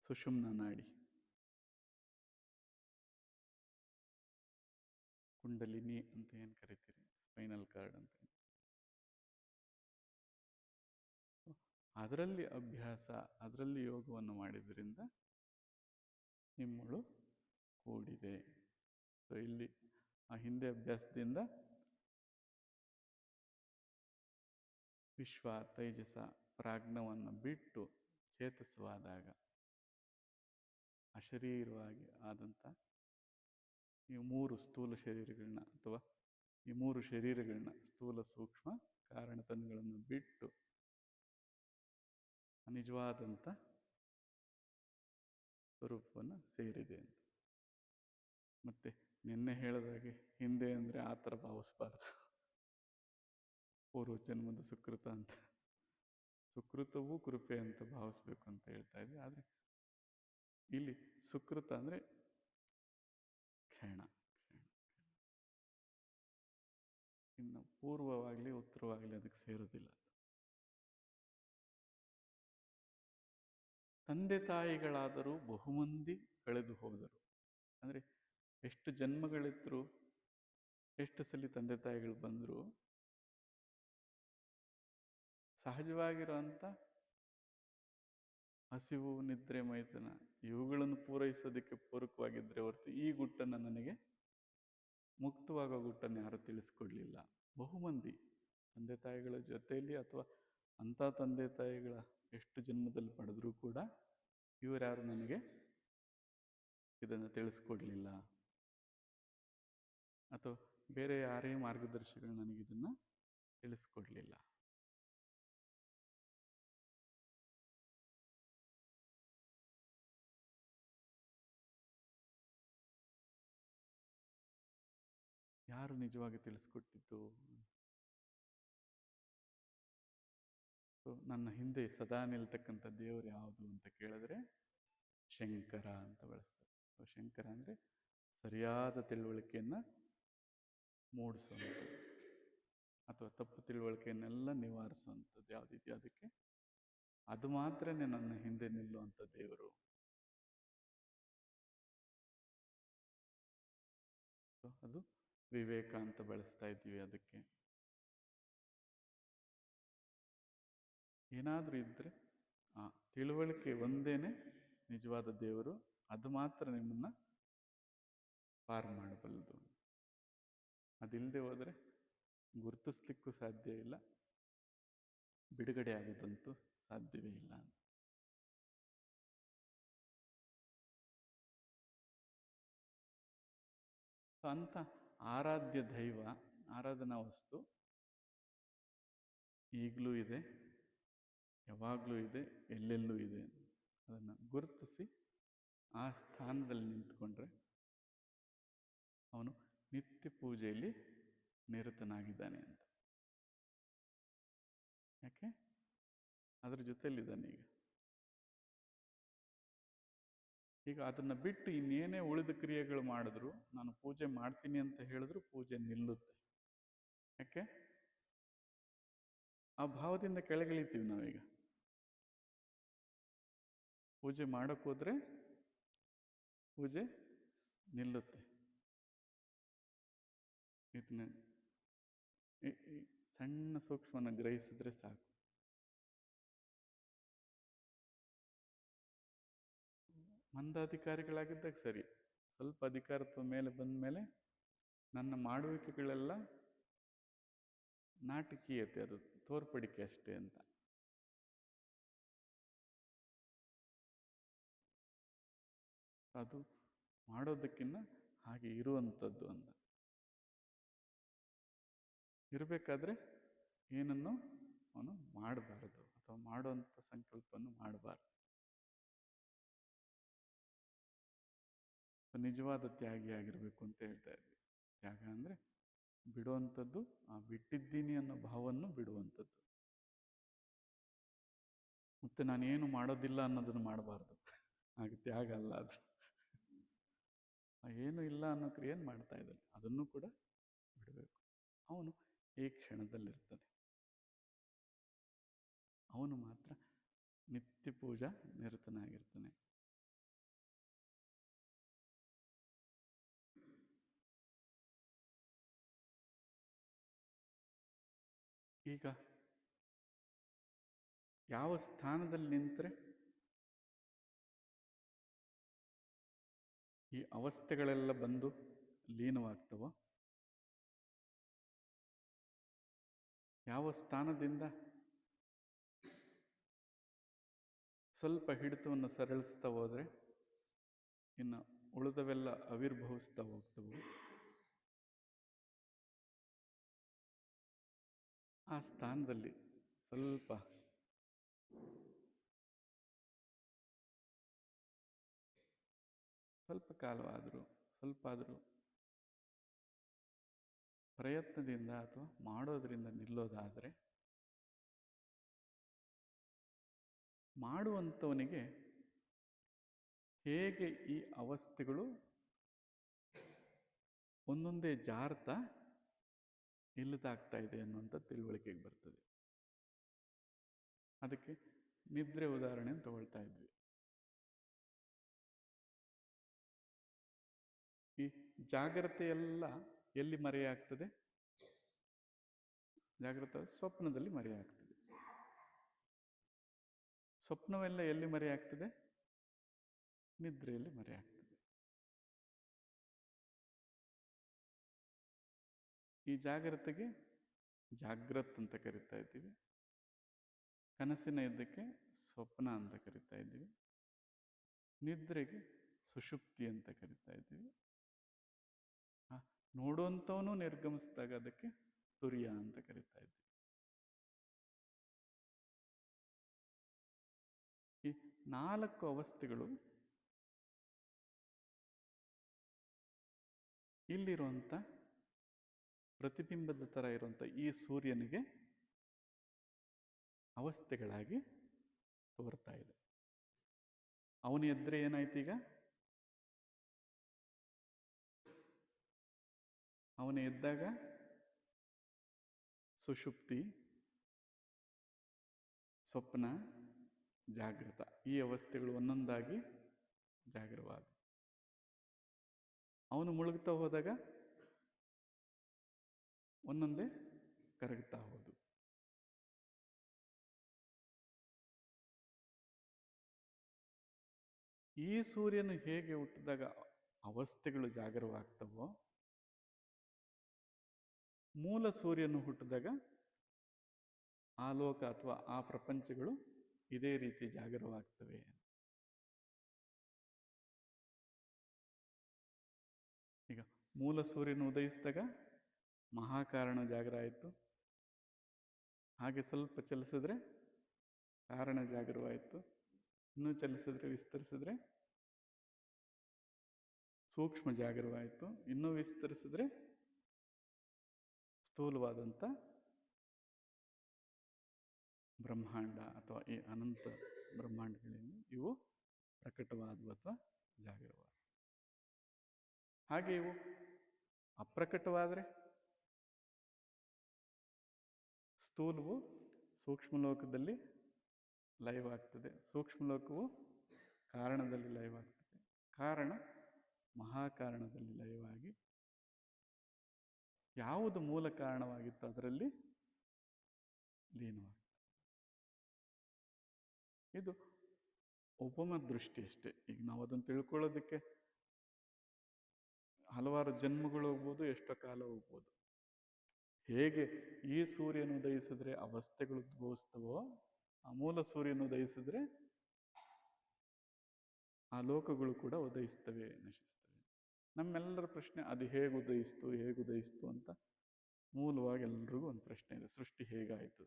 ಸುಷುಮ್ನ ನಾಡಿ, ಕುಂಡಲಿನಿ ಅಂತ ಏನು ಕರಿತೀರಿ, ಸ್ಪೈನಲ್ ಕಾರ್ಡ್ ಅಂತ. ಅದರಲ್ಲಿ ಅಭ್ಯಾಸ, ಅದರಲ್ಲಿ ಯೋಗವನ್ನು ಮಾಡಿದ್ರಿಂದ ನಿಮ್ಮಳು ಕೂಡಿದೆ. ಸೊ ಇಲ್ಲಿ ಆ ಹಿಂದೆ ಅಭ್ಯಾಸದಿಂದ ವಿಶ್ವ ತೈಜಸ ಪ್ರಾಜ್ಞವನ್ನು ಬಿಟ್ಟು ಚೇತಸವಾದಾಗ ಅಶರೀರವಾಗಿ ಆದಂಥ ಈ ಮೂರು ಸ್ಥೂಲ ಶರೀರಗಳನ್ನ, ಅಥವಾ ಈ ಮೂರು ಶರೀರಗಳನ್ನ, ಸ್ಥೂಲ ಸೂಕ್ಷ್ಮ ಕಾರಣತನಗಳನ್ನು ಬಿಟ್ಟು ನಿಜವಾದಂಥ ಸ್ವರೂಪವನ್ನು ಸೇರಿದೆ ಅಂತ. ಮತ್ತೆ ನಿನ್ನೆ ಹೇಳಿದಾಗೆ ಹಿಂದೆ ಅಂದರೆ ಆ ಥರ ಭಾವಿಸ್ಬಾರ್ದು, ಪೂರ್ವ ಜನ್ಮದ ಸುಕೃತ ಅಂತ, ಸುಕೃತವೂ ಕೃಪೆ ಅಂತ ಭಾವಿಸ್ಬೇಕು ಅಂತ ಹೇಳ್ತಾ ಇದ್ವಿ. ಆದರೆ ಇಲ್ಲಿ ಸುಕೃತ ಅಂದರೆ ಕ್ಷಣ, ಇನ್ನು ಪೂರ್ವವಾಗಲಿ ಉತ್ತರವಾಗಲಿ ಅದಕ್ಕೆ ಸೇರೋದಿಲ್ಲ. ತಂದೆ ತಾಯಿಗಳಾದರೂ ಬಹುಮಂದಿ ಕಳೆದು ಹೋದರು. ಅಂದರೆ ಎಷ್ಟು ಜನ್ಮಗಳಿದ್ರು, ಎಷ್ಟು ಸಲ ತಂದೆ ತಾಯಿಗಳು ಬಂದರು, ಸಹಜವಾಗಿರುವಂಥ ಹಸಿವು, ನಿದ್ರೆ, ಮೈಥುನ ಇವುಗಳನ್ನು ಪೂರೈಸೋದಕ್ಕೆ ಪೂರಕವಾಗಿದ್ದರೆ ಹೊರತು ಈ ಗುಟ್ಟನ್ನು ನನಗೆ ಮುಕ್ತವಾಗೋ ಗುಟ್ಟನ್ನು ಯಾರೂ ತಿಳಿಸ್ಕೊಡ್ಲಿಲ್ಲ. ಬಹುಮಂದಿ ತಂದೆ ತಾಯಿಗಳ ಜೊತೆಯಲ್ಲಿ, ಅಥವಾ ಅಂಥ ತಂದೆ ತಾಯಿಗಳ ಎಷ್ಟು ಜನ್ಮದಲ್ಲಿ ಪಡೆದರೂ ಕೂಡ ಇವರ್ಯಾರು ನನಗೆ ಇದನ್ನು ತಿಳಿಸ್ಕೊಡ್ಲಿಲ್ಲ, ಅಥವಾ ಬೇರೆ ಯಾರೇ ಮಾರ್ಗದರ್ಶಿಗಳು ನನಗಿದನ್ನು ತಿಳಿಸ್ಕೊಡ್ಲಿಲ್ಲ. ಯಾರು ನಿಜವಾಗಿ ತಿಳಿಸ್ಕೊಟ್ಟಿದ್ದು? ನನ್ನ ಹಿಂದೆ ಸದಾ ನಿಲ್ತಕ್ಕಂಥ ದೇವರು ಯಾವುದು ಅಂತ ಕೇಳಿದ್ರೆ ಶಂಕರ ಅಂತ ಬಳಸ್ತಾರೆ. ಶಂಕರ ಅಂದರೆ ಸರಿಯಾದ ತಿಳುವಳಿಕೆಯನ್ನು ಮೂಡಿಸುವಂಥದ್ದು, ಅಥವಾ ತಪ್ಪು ತಿಳುವಳಿಕೆಯನ್ನೆಲ್ಲ ನಿವಾರಿಸುವಂಥದ್ದು ಯಾವುದಿದೆಯೋ ಅದಕ್ಕೆ, ಅದು ಮಾತ್ರನೇ ನನ್ನ ಹಿಂದೆ ನಿಲ್ಲುವಂಥ ದೇವರು. ಅದು ವಿವೇಕ ಅಂತ ಬಳಸ್ತಾ ಇದ್ದೀವಿ. ಅದಕ್ಕೆ ಏನಾದರೂ ಇದ್ದರೆ ಆ ತಿಳುವಳಿಕೆ ಒಂದೇನೆ ನಿಜವಾದ ದೇವರು, ಅದು ಮಾತ್ರ ನಿಮ್ಮನ್ನು ಪಾರು ಮಾಡಬಲ್ಲದು. ಅದಿಲ್ಲದೆ ಹೋದರೆ ಗುರುತಿಸ್ಲಿಕ್ಕೂ ಸಾಧ್ಯ ಇಲ್ಲ, ಬಿಡುಗಡೆ ಆಗೋದಂತೂ ಸಾಧ್ಯವೇ ಇಲ್ಲ. ಅಂಥ ಆರಾಧ್ಯ ದೈವ, ಆರಾಧನಾ ವಸ್ತು ಈಗಲೂ ಇದೆ, ಯಾವಾಗಲೂ ಇದೆ, ಎಲ್ಲೆಲ್ಲೂ ಇದೆ. ಅದನ್ನು ಗುರುತಿಸಿ ಆ ಸ್ಥಾನದಲ್ಲಿ ನಿಂತ್ಕೊಂಡ್ರೆ ಅವನು ನಿತ್ಯ ಪೂಜೆಯಲ್ಲಿ ನಿರತನಾಗಿದ್ದಾನೆ ಅಂತ. ಯಾಕೆ? ಅದರ ಜೊತೆಯಲ್ಲಿದ್ದಾನೆ. ಈಗ ಅದನ್ನು ಬಿಟ್ಟು ಇನ್ನೇನೇ ಉಳಿದ ಕ್ರಿಯೆಗಳು ಮಾಡಿದ್ರು, ನಾನು ಪೂಜೆ ಮಾಡ್ತೀನಿ ಅಂತ ಹೇಳಿದ್ರು ಪೂಜೆ ನಿಲ್ಲುತ್ತೆ. ಯಾಕೆ? ಆ ಭಾವದಿಂದ ಕೆಳಗಿಳಿತೀವಿ ನಾವೀಗ. ಪೂಜೆ ಮಾಡೋಕ್ಕೋದ್ರೆ ಪೂಜೆ ನಿಲ್ಲುತ್ತೆ. ಇದನ್ನ ಸಣ್ಣ ಸೂಕ್ಷ್ಮನ ಗ್ರಹಿಸಿದ್ರೆ ಸಾಕು. ಮಂದಾಧಿಕಾರಿಗಳಾಗಿದ್ದಾಗ ಸರಿ, ಸ್ವಲ್ಪ ಅಧಿಕಾರತ್ವ ಮೇಲೆ ಬಂದ ಮೇಲೆ ನನ್ನ ಮಾಡುವಿಕೆಗಳೆಲ್ಲ ನಾಟಕೀಯತೆ, ಅದು ತೋರ್ಪಡಿಕೆ ಅಷ್ಟೇ ಅಂತ. ಅದು ಮಾಡೋದಕ್ಕಿಂತ ಹಾಗೆ ಇರುವಂಥದ್ದು ಅಂತ. ಇರಬೇಕಾದ್ರೆ ಏನನ್ನು ಅವನು ಮಾಡಬಾರದು, ಅಥವಾ ಮಾಡುವಂಥ ಸಂಕಲ್ಪವನ್ನು ಮಾಡಬಾರ್ದು. ನಿಜವಾದ ತ್ಯಾಗಿಯಾಗಿರ್ಬೇಕು ಅಂತ ಹೇಳ್ತಾ ಇದ್ವಿ. ತ್ಯಾಗ ಅಂದರೆ ಬಿಡುವಂಥದ್ದು, ಆ ಬಿಟ್ಟಿದ್ದೀನಿ ಅನ್ನೋ ಭಾವವನ್ನು ಬಿಡುವಂಥದ್ದು. ಮತ್ತು ನಾನೇನು ಮಾಡೋದಿಲ್ಲ ಅನ್ನೋದನ್ನು ಮಾಡಬಾರ್ದು. ಆಗ ತ್ಯಾಗ ಅಲ್ಲ ಅದು. ಏನೂ ಇಲ್ಲ ಅನ್ನೋ ಕ್ರಿಯೆಯನ್ನು ಮಾಡ್ತಾ ಇದ್ದಾನೆ, ಅದನ್ನು ಕೂಡ ಬಿಡಬೇಕು. ಅವನು ಈ ಕ್ಷಣದಲ್ಲಿರ್ತಾನೆ. ಅವನು ಮಾತ್ರ ನಿತ್ಯ ಪೂಜಾ ನಿರತನಾಗಿರ್ತಾನೆ. ಈಗ ಯಾವ ಸ್ಥಾನದಲ್ಲಿ ನಿಂತರೆ ಈ ಅವಸ್ಥೆಗಳೆಲ್ಲ ಬಂದು ಲೀನವಾಗ್ತವೋ, ಯಾವ ಸ್ಥಾನದಿಂದ ಸ್ವಲ್ಪ ಹಿಡಿತವನ್ನು ಸರಳಿಸ್ತಾ ಹೋದರೆ ಇನ್ನು ಉಳಿದವೆಲ್ಲ ಆವಿರ್ಭವಿಸ್ತಾ ಹೋಗ್ತವೆ, ಆ ಸ್ಥಾನದಲ್ಲಿ ಸ್ವಲ್ಪ ಕಾಲವಾದರೂ ಸ್ವಲ್ಪ ಆದರೂ ಪ್ರಯತ್ನದಿಂದ ಅಥವಾ ಮಾಡೋದರಿಂದ ನಿಲ್ಲೋದಾದರೆ, ಮಾಡುವಂಥವನಿಗೆ ಹೇಗೆ ಈ ಅವಸ್ಥೆಗಳು ಒಂದೊಂದೇ ಜಾರ್ತಾ ಇಲ್ಲದಾಗ್ತಾ ಇದೆ ಅನ್ನುವಂಥ ತಿಳುವಳಿಕೆಗೆ ಬರ್ತದೆ. ಅದಕ್ಕೆ ನಿದ್ರೆ ಉದಾಹರಣೆ ತಗೊಳ್ತಾ ಇದ್ವಿ. ಈ ಜಾಗ್ರತೆ ಎಲ್ಲ ಎಲ್ಲಿ ಮರೆಯಾಗ್ತದೆ? ಜಾಗೃತ ಸ್ವಪ್ನದಲ್ಲಿ ಮರೆಯಾಗ್ತದೆ. ಸ್ವಪ್ನವೆಲ್ಲ ಎಲ್ಲಿ ಮರೆಯಾಗ್ತದೆ? ನಿದ್ರೆಯಲ್ಲಿ ಮರೆಯಾಗ್ತದೆ. ಈ ಜಾಗ್ರತೆಗೆ ಜಾಗ್ರತ್ ಅಂತ ಕರಿತಾ ಇದ್ದೀವಿ, ಕನಸಿನ ಯುದ್ಧಕ್ಕೆ ಸ್ವಪ್ನ ಅಂತ ಕರಿತಾ ಇದ್ದೀವಿ, ನಿದ್ರೆಗೆ ಸುಷುಪ್ತಿ ಅಂತ ಕರಿತಾ ಇದ್ದೀವಿ. ನೋಡುವಂಥವನು ನಿರ್ಗಮಿಸಿದಾಗ ಅದಕ್ಕೆ ತುರ್ಯ ಅಂತ ಕರಿತಾ ಇದ್ದೀವಿ. ಈ 4 ಅವಸ್ಥೆಗಳು ಇಲ್ಲಿರುವಂಥ ಪ್ರತಿಬಿಂಬದ ಥರ ಇರುವಂಥ ಈ ಸೂರ್ಯನಿಗೆ ಅವಸ್ಥೆಗಳಾಗಿ ತೋರ್ತಾ ಇದೆ. ಅವನು ಎದ್ರೆ ಏನಾಯ್ತು? ಈಗ ಅವನು ಎದ್ದಾಗ ಸುಷುಪ್ತಿ, ಸ್ವಪ್ನ, ಜಾಗೃತ, ಈ ಅವಸ್ಥೆಗಳು ಒಂದೊಂದಾಗಿ ಜಾಗರವಾದ. ಅವನು ಮುಳುಗ್ತಾ ಹೋದಾಗ ಒಂದೊಂದೇ ಕರಗ್ತಾ ಹೋದು. ಈ ಸೂರ್ಯನು ಹೇಗೆ ಹುಟ್ಟಿದಾಗ ಅವಸ್ಥೆಗಳು ಜಾಗರವಾಗ್ತವೋ, ಮೂಲ ಸೂರ್ಯನು ಹುಟ್ಟಿದಾಗ ಆ ಲೋಕ ಅಥವಾ ಆ ಪ್ರಪಂಚಗಳು ಇದೇ ರೀತಿ ಜಾಗರವಾಗ್ತವೆ. ಈಗ ಮೂಲ ಸೂರ್ಯನು ಉದಯಿಸಿದಾಗ ಮಹಾಕಾರಣ ಜಾಗರ ಆಯಿತು, ಹಾಗೆ ಸ್ವಲ್ಪ ಚಲಿಸಿದ್ರೆ ಕಾರಣ ಜಾಗರವಾಯಿತು, ಇನ್ನೂ ಚಲಿಸಿದ್ರೆ ವಿಸ್ತರಿಸಿದ್ರೆ ಸೂಕ್ಷ್ಮ ಜಾಗರವಾಯಿತು, ಇನ್ನೂ ವಿಸ್ತರಿಸಿದ್ರೆ ಸ್ಥೂಲವಾದಂಥ ಬ್ರಹ್ಮಾಂಡ ಅಥವಾ ಈ ಅನಂತ ಬ್ರಹ್ಮಾಂಡಗಳಿಂದ ಇವು ಪ್ರಕಟವಾದವು ಅಥವಾ ಜಾಗರವಾದ. ಹಾಗೆ ಇವು ಅಪ್ರಕಟವಾದರೆ ಸ್ಥೂಲವು ಸೂಕ್ಷ್ಮ ಲೋಕದಲ್ಲಿ ಲೈವ್ ಆಗ್ತದೆ, ಸೂಕ್ಷ್ಮ ಲೋಕವು ಕಾರಣದಲ್ಲಿ ಲೈವ್ ಆಗ್ತದೆ, ಕಾರಣ ಮಹಾಕಾರಣದಲ್ಲಿ ಲೈವ್ ಆಗಿ ಯಾವುದು ಮೂಲ ಕಾರಣವಾಗಿತ್ತು ಅದರಲ್ಲಿ ಲೀನವಾಗ್ತದೆ. ಇದು ಉಪಮ ದೃಷ್ಟಿ ಅಷ್ಟೇ. ಈಗ ನಾವು ಅದನ್ನು ತಿಳ್ಕೊಳ್ಳೋದಕ್ಕೆ ಹಲವಾರು ಜನ್ಮಗಳು ಹೋಗ್ಬೋದು, ಎಷ್ಟೋ ಕಾಲ ಹೋಗ್ಬೋದು. ಹೇಗೆ ಈ ಸೂರ್ಯನು ಉದಯಿಸಿದ್ರೆ ಅವಸ್ಥೆಗಳು ಉದ್ಭವಿಸ್ತವೋ, ಆ ಮೂಲ ಸೂರ್ಯನು ಉದಯಿಸಿದ್ರೆ ಆ ಲೋಕಗಳು ಕೂಡ ಉದಯಿಸ್ತವೆ, ನಶಿಸ್ತವೆ. ನಮ್ಮೆಲ್ಲರ ಪ್ರಶ್ನೆ ಅದು ಹೇಗೆ ಉದಯಿಸ್ತು ಅಂತ ಮೂಲವಾಗಿ ಎಲ್ರಿಗೂ ಒಂದು ಪ್ರಶ್ನೆ ಇದೆ. ಸೃಷ್ಟಿ ಹೇಗಾಯಿತು?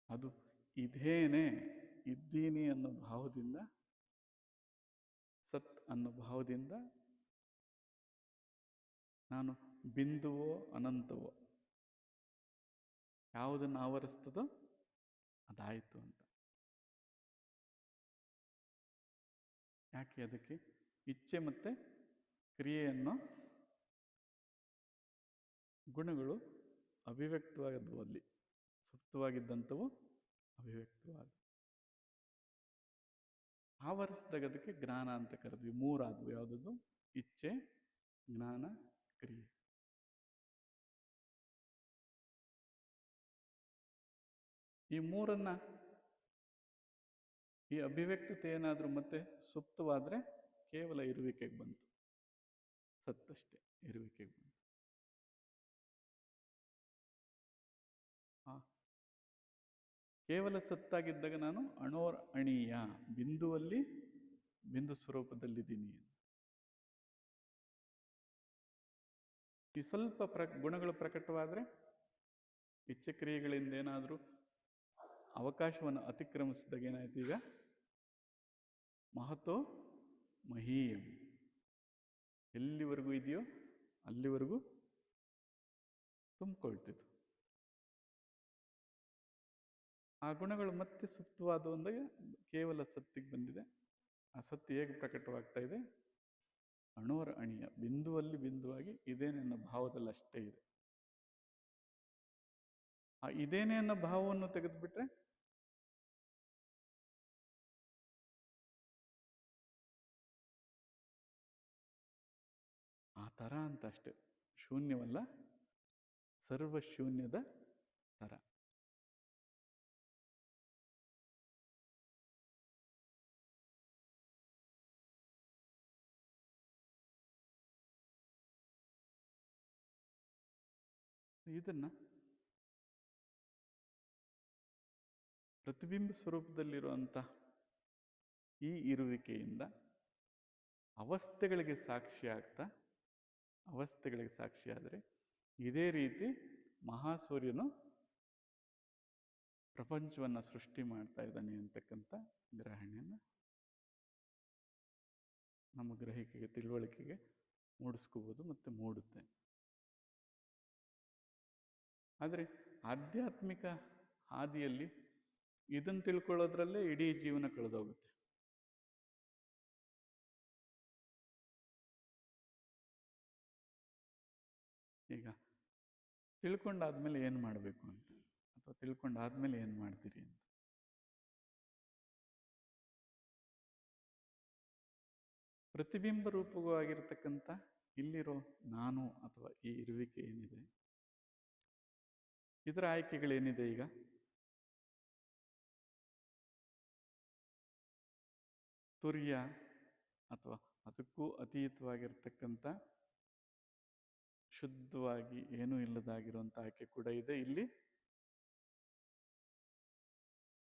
ಅದು ಇದ್ದೀನಿ ಅನ್ನೋ ಭಾವದಿಂದ, ಸತ್ ಅನ್ನೋ ಭಾವದಿಂದ ನಾನು ಬಿಂದುವೋ ಅನಂತವೋ, ಯಾವುದನ್ನು ಆವರಿಸ್ತದೋ ಅದಾಯಿತು ಅಂತ. ಯಾಕೆ? ಅದಕ್ಕೆ ಇಚ್ಛೆ ಮತ್ತು ಕ್ರಿಯೆಯನ್ನು ಗುಣಗಳು ಅಭಿವ್ಯಕ್ತವಾದವು, ಅಲ್ಲಿ ಸುಪ್ತವಾಗಿದ್ದಂಥವು ಅಭಿವ್ಯಕ್ತವಾದ ಆವರಿಸಿದಾಗ ಅದಕ್ಕೆ ಜ್ಞಾನ ಅಂತ ಕರೆದ್ವಿ. ಮೂರಾದವು. ಯಾವುದದು? ಇಚ್ಛೆ, ಜ್ಞಾನ, ಕ್ರಿಯೆ. ಈ ಮೂರನ್ನ, ಈ ಅಭಿವ್ಯಕ್ತತೆ ಏನಾದರೂ ಮತ್ತೆ ಸುಪ್ತವಾದರೆ ಕೇವಲ ಇರುವಿಕೆಗೆ ಬಂತು, ಸತ್ತಷ್ಟೇ, ಇರುವಿಕೆಗೆ ಬಂತು. ಕೇವಲ ಸತ್ತಾಗಿದ್ದಾಗ ನಾನು ಅಣೋರ್ ಅಣೀಯ, ಬಿಂದುವಲ್ಲಿ ಬಿಂದು ಸ್ವರೂಪದಲ್ಲಿದ್ದೀನಿ. ಈ ಸ್ವಲ್ಪ ಗುಣಗಳು ಪ್ರಕಟವಾದರೆ, ಇಚ್ಛೆ ಕ್ರಿಯೆಗಳಿಂದ ಏನಾದರೂ ಅವಕಾಶವನ್ನು ಅತಿಕ್ರಮಿಸಿದಾಗ ಏನಾಯ್ತು? ಈಗ ಮಹತೋ ಮಹೀಯಂ, ಎಲ್ಲಿವರೆಗೂ ಇದೆಯೋ ಅಲ್ಲಿವರೆಗೂ ತುಂಬಿಕೊಳ್ತಿತ್ತು. ಆ ಗುಣಗಳು ಮತ್ತೆ ಸುಪ್ತವಾದ ಒಂದಾಗ ಕೇವಲ ಸತ್ತಿಗೆ ಬಂದಿದೆ. ಆ ಸತ್ತು ಹೇಗೆ ಪ್ರಕಟವಾಗ್ತಾ ಇದೆ? ಅಣೋರ ಅಣಿಯ, ಬಿಂದುವಲ್ಲಿ ಬಿಂದುವಾಗಿ ಇದೇನೆ ಅನ್ನೋ ಭಾವದಲ್ಲಿ ಅಷ್ಟೇ ಇದೆ. ಆ ಇದೇನೆ ಅನ್ನೋ ಭಾವವನ್ನು ತೆಗೆದುಬಿಟ್ರೆ ಆ ಥರ ಅಂತ ಅಷ್ಟೆ, ಶೂನ್ಯವಲ್ಲ, ಸರ್ವಶೂನ್ಯದ ಥರ. ಇದನ್ನ ಪ್ರತಿಬಿಂಬ ಸ್ವರೂಪದಲ್ಲಿರುವಂಥ ಈ ಇರುವಿಕೆಯಿಂದ ಅವಸ್ಥೆಗಳಿಗೆ ಸಾಕ್ಷಿ ಆಗ್ತಾ, ಅವಸ್ಥೆಗಳಿಗೆ ಸಾಕ್ಷಿಯಾದರೆ ಇದೇ ರೀತಿ ಮಹಾಸೂರ್ಯನು ಪ್ರಪಂಚವನ್ನು ಸೃಷ್ಟಿ ಮಾಡ್ತಾ ಇದ್ದಾನೆ ಅಂತಕ್ಕಂಥ ಗ್ರಹಣೆಯನ್ನು ನಮ್ಮ ಗ್ರಹಿಕೆಗೆ, ತಿಳುವಳಿಕೆಗೆ ಮೂಡಿಸ್ಕೋಬೋದು ಮತ್ತು ಮೂಡುತ್ತೆ. ಆದರೆ ಆಧ್ಯಾತ್ಮಿಕ ಹಾದಿಯಲ್ಲಿ ಇದನ್ನು ತಿಳ್ಕೊಳ್ಳೋದ್ರಲ್ಲೇ ಇಡೀ ಜೀವನ ಕಳೆದೋಗುತ್ತೆ. ಈಗ ತಿಳ್ಕೊಂಡಾದ್ಮೇಲೆ ಏನು ಮಾಡಬೇಕು ಅಂತ, ಅಥವಾ ತಿಳ್ಕೊಂಡಾದ್ಮೇಲೆ ಏನು ಮಾಡ್ತೀರಿ ಅಂತ. ಪ್ರತಿಬಿಂಬ ರೂಪವಾಗಿರ್ತಕ್ಕಂಥ ಇಲ್ಲಿರೋ ನಾನು ಅಥವಾ ಈ ಇರುವಿಕೆ ಏನಿದೆ, ಇದರ ಆಯ್ಕೆಗಳೇನಿದೆ? ಈಗ ತುರ್ಯ ಅಥವಾ ಅದಕ್ಕೂ ಅತೀತವಾಗಿರ್ತಕ್ಕಂಥ ಶುದ್ಧವಾಗಿ ಏನೂ ಇಲ್ಲದಾಗಿರುವಂಥ ಆಯ್ಕೆ ಕೂಡ ಇದೆ ಇಲ್ಲಿ.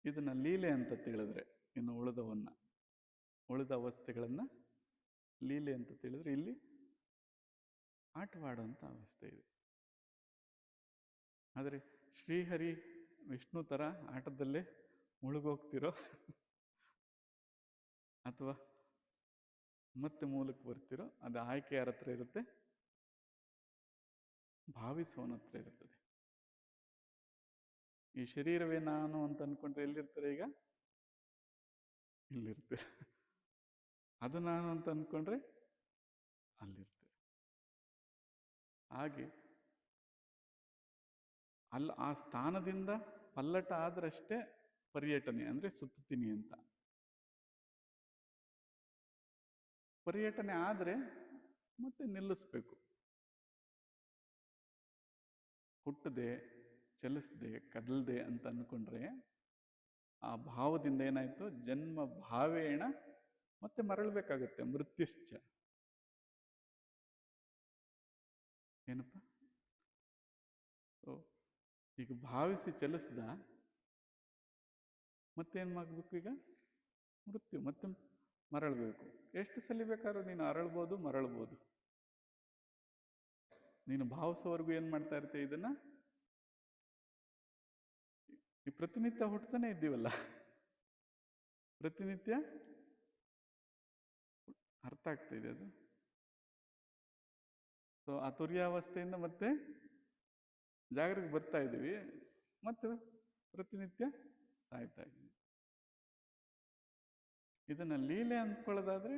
ಇದನ್ನ ಲೀಲೆ ಅಂತ ತಿಳಿದ್ರೆ, ಇನ್ನು ಉಳಿದ ಅವಸ್ಥೆಗಳನ್ನ ಲೀಲೆ ಅಂತ ತಿಳಿದ್ರೆ ಇಲ್ಲಿ ಆಟವಾಡುವಂಥ ಅವಸ್ಥೆ ಇದೆ. ಆದರೆ ಶ್ರೀಹರಿ ವಿಷ್ಣು ಥರ ಆಟದಲ್ಲೇ ಮುಳುಗೋಗ್ತಿರೋ ಅಥವಾ ಮತ್ತೆ ಮೂಲಕ್ಕೆ ಬರ್ತಿರೋ, ಅದು ಆಯ್ಕೆ ಯಾರ ಹತ್ರ ಇರುತ್ತೆ? ಭಾವಿಸೋನ ಹತ್ರ ಇರುತ್ತದೆ. ಈ ಶರೀರವೇ ನಾನು ಅಂತ ಅನ್ಕೊಂಡ್ರೆ ಎಲ್ಲಿರ್ತಾರೆ? ಈಗ ಇಲ್ಲಿರ್ತಾರೆ. ಅದು ನಾನು ಅಂತ ಅನ್ಕೊಂಡ್ರೆ ಅಲ್ಲಿರ್ತಾರೆ. ಹಾಗೆ ಆ ಸ್ಥಾನದಿಂದ ಪಲ್ಲಟ ಆದ್ರಷ್ಟೇ ಪರ್ಯಟನೆ, ಅಂದ್ರೆ ಸುತ್ತೀನಿ ಅಂತ. ಪರ್ಯಟನೆ ಆದ್ರೆ ಮತ್ತೆ ನಿಲ್ಲಿಸ್ಬೇಕು. ಹುಟ್ಟದೆ, ಚಲಿಸದೆ, ಕದಲ್ದೆ ಅಂತ ಅನ್ಕೊಂಡ್ರೆ ಆ ಭಾವದಿಂದ ಏನಾಯ್ತು? ಜನ್ಮ ಭಾವೇಣ ಮತ್ತೆ ಮರಳಬೇಕಾಗತ್ತೆ. ಮೃತ್ಯುಶ್ಚ. ಏನಪ್ಪ? ಈಗ ಭಾವಿಸಿ ಚಲಿಸ್ದ, ಮತ್ತೇನು ಮಾಡ್ಬೇಕು? ಈಗ ಮೃತ್ಯು, ಮತ್ತೆ ಮರಳಬೇಕು. ಎಷ್ಟು ಸಲ ಬೇಕಾದ್ರೂ ನೀನು ಅರಳ್ಬೋದು, ಮರಳ್ಬೋದು. ನೀನು ಭಾವಿಸೋವರೆಗೂ ಏನು ಮಾಡ್ತಾ ಇರ್ತೀಯ? ಇದನ್ನ ಈ ಪ್ರತಿನಿತ್ಯ ಹುಟ್ಟತಾನೆ ಇದ್ದೀವಲ್ಲ, ಪ್ರತಿನಿತ್ಯ ಅರ್ಥ ಆಗ್ತಾ ಇದೆ ಅದು. ಸೊ ಆ ತುರ್ಯಾವಸ್ಥೆಯಿಂದ ಮತ್ತೆ ಜಾಗೃತಿಗೆ ಬರ್ತಾ ಇದ್ದೀವಿ, ಮತ್ತೆ ಪ್ರತಿನಿತ್ಯ ಸಾಯ್ತಾ ಇದ್ದೀವಿ. ಇದನ್ನ ಲೀಲೆ ಅಂದ್ಕೊಳ್ಳೋದಾದ್ರೆ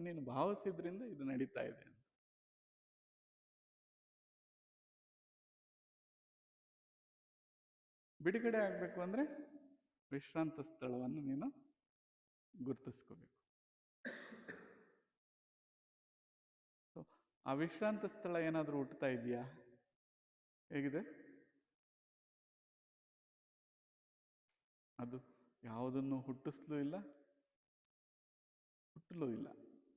ನೀನು ಭಾವಿಸಿದ್ರಿಂದ ಇದು ನಡೀತಾ ಇದೆ ಅಂತ. ಬಿಡುಗಡೆ ಆಗ್ಬೇಕು ಅಂದ್ರೆ ವಿಶ್ರಾಂತ ಸ್ಥಳವನ್ನು ನೀನು ಗುರುತಿಸ್ಕೋಬೇಕು. ಆ ವಿಶ್ರಾಂತ ಸ್ಥಳ ಏನಾದರೂ ಹುಟ್ಟುತ್ತಾ ಇದೆಯಾ? ಹೇಗಿದೆ? ಅದು ಯಾವುದನ್ನು ಹುಟ್ಟಿಸ್ಲೂ ಇಲ್ಲ, ಹುಟ್ಟಲೂ ಇಲ್ಲ.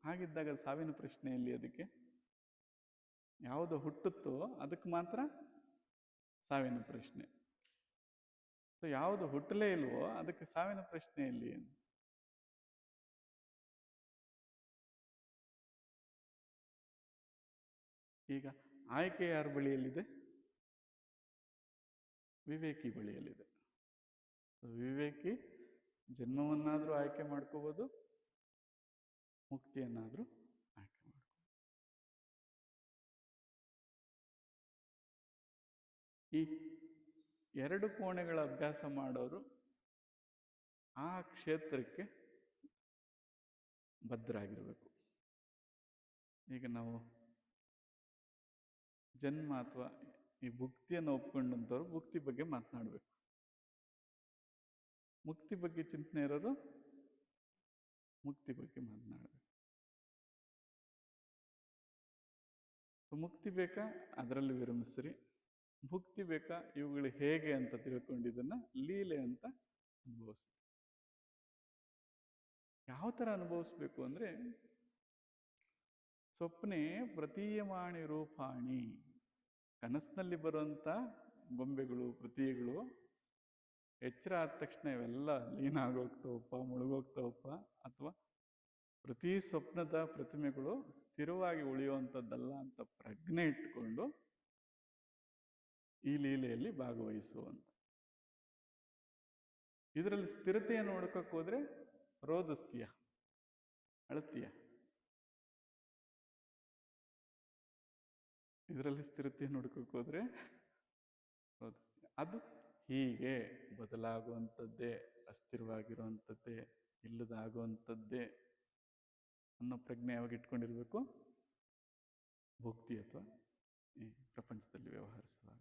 ಹಾಗಿದ್ದಾಗ ಸಾವಿನ ಪ್ರಶ್ನೆಯಲ್ಲಿ ಅದಕ್ಕೆ ಯಾವುದು ಹುಟ್ಟುತ್ತೋ ಅದಕ್ಕೆ ಮಾತ್ರ ಸಾವಿನ ಪ್ರಶ್ನೆ. ಸೊ ಯಾವುದು ಹುಟ್ಟಲೇ ಇಲ್ವೋ ಅದಕ್ಕೆ ಸಾವಿನ ಪ್ರಶ್ನೆಯಲ್ಲಿ ಏನು? ಈಗ ಆಯ್ಕೆ ಯಾರ ಬಳಿಯಲ್ಲಿದೆ? ವಿವೇಕಿ ಬಳಿಯಲ್ಲಿದೆ. ವಿವೇಕಿ ಜನ್ಮವನ್ನಾದರೂ ಆಯ್ಕೆ ಮಾಡ್ಕೋಬೋದು, ಮುಕ್ತಿಯನ್ನಾದರೂ ಆಯ್ಕೆ ಮಾಡ್ಕೋಬೋದು. ಈ ಎರಡು ಕೋಣೆಗಳ ಅಭ್ಯಾಸ ಮಾಡೋರು ಆ ಕ್ಷೇತ್ರಕ್ಕೆ ಬದ್ಧರಾಗಿರ್ಬೇಕು. ಈಗ ನಾವು ಜನ್ಮ ಅಥವಾ ಈ ಭುಕ್ತಿಯನ್ನು ಒಪ್ಕೊಂಡಂಥವ್ರು ಭುಕ್ತಿ ಬಗ್ಗೆ ಮಾತನಾಡಬೇಕು. ಮುಕ್ತಿ ಬಗ್ಗೆ ಚಿಂತನೆ ಇರೋರು ಮುಕ್ತಿ ಬಗ್ಗೆ ಮಾತನಾಡಬೇಕು. ಮುಕ್ತಿ ಬೇಕಾ? ಅದರಲ್ಲಿ ವಿರಮಿಸ್ರಿ. ಭುಕ್ತಿ ಬೇಕಾ? ಇವುಗಳು ಹೇಗೆ ಅಂತ ತಿಳ್ಕೊಂಡಿದ್ದನ್ನ ಲೀಲೆ ಅಂತ ಅನುಭವಿಸ್ರಿ. ಯಾವ ಥರ ಅನುಭವಿಸ್ಬೇಕು ಅಂದರೆ, ಸ್ವಪ್ನೆ ಪ್ರತೀಯಮಾಣಿ ರೂಪಾಣಿ, ಕನಸಿನಲ್ಲಿ ಬರುವಂಥ ಗೊಂಬೆಗಳು ಪ್ರತೀಯಗಳು ಎಚ್ಚರ ಆದ ತಕ್ಷಣ ಇವೆಲ್ಲ ಲೀನ ಆಗೋಗ್ತಾವಪ್ಪ, ಮುಳುಗೋಗ್ತಾವಪ್ಪ. ಅಥವಾ ಪ್ರತಿ ಸ್ವಪ್ನದ ಪ್ರತಿಮೆಗಳು ಸ್ಥಿರವಾಗಿ ಉಳಿಯುವಂಥದ್ದಲ್ಲ ಅಂತ ಪ್ರಜ್ಞೆ ಇಟ್ಟುಕೊಂಡು ಈ ಲೀಲೆಯಲ್ಲಿ ಭಾಗವಹಿಸುವಂತ. ಇದರಲ್ಲಿ ಸ್ಥಿರತೆಯನ್ನು ಹುಡುಕಕ್ಕೆ ಹೋದ್ರೆ ರೋಧಿಸ್ತೀಯ, ಅಳತೀಯ. ಇದರಲ್ಲಿ ಸ್ಥಿರತೆಯನ್ನು ಹುಡುಕಕ್ಕೆ ಹೋದ್ರೆ ರೋಧಿಸ್ತೀಯ. ಅದು ಹೀಗೆ ಬದಲಾಗುವಂಥದ್ದೇ, ಅಸ್ಥಿರವಾಗಿರುವಂಥದ್ದೇ, ಇಲ್ಲದಾಗುವಂಥದ್ದೇ ಅನ್ನೋ ಪ್ರಜ್ಞೆ ಯಾವಾಗ ಇಟ್ಕೊಂಡಿರ್ಬೇಕು? ಭುಕ್ತಿ ಅಥವಾ ಈ ಪ್ರಪಂಚದಲ್ಲಿ ವ್ಯವಹರಿಸುವಾಗ.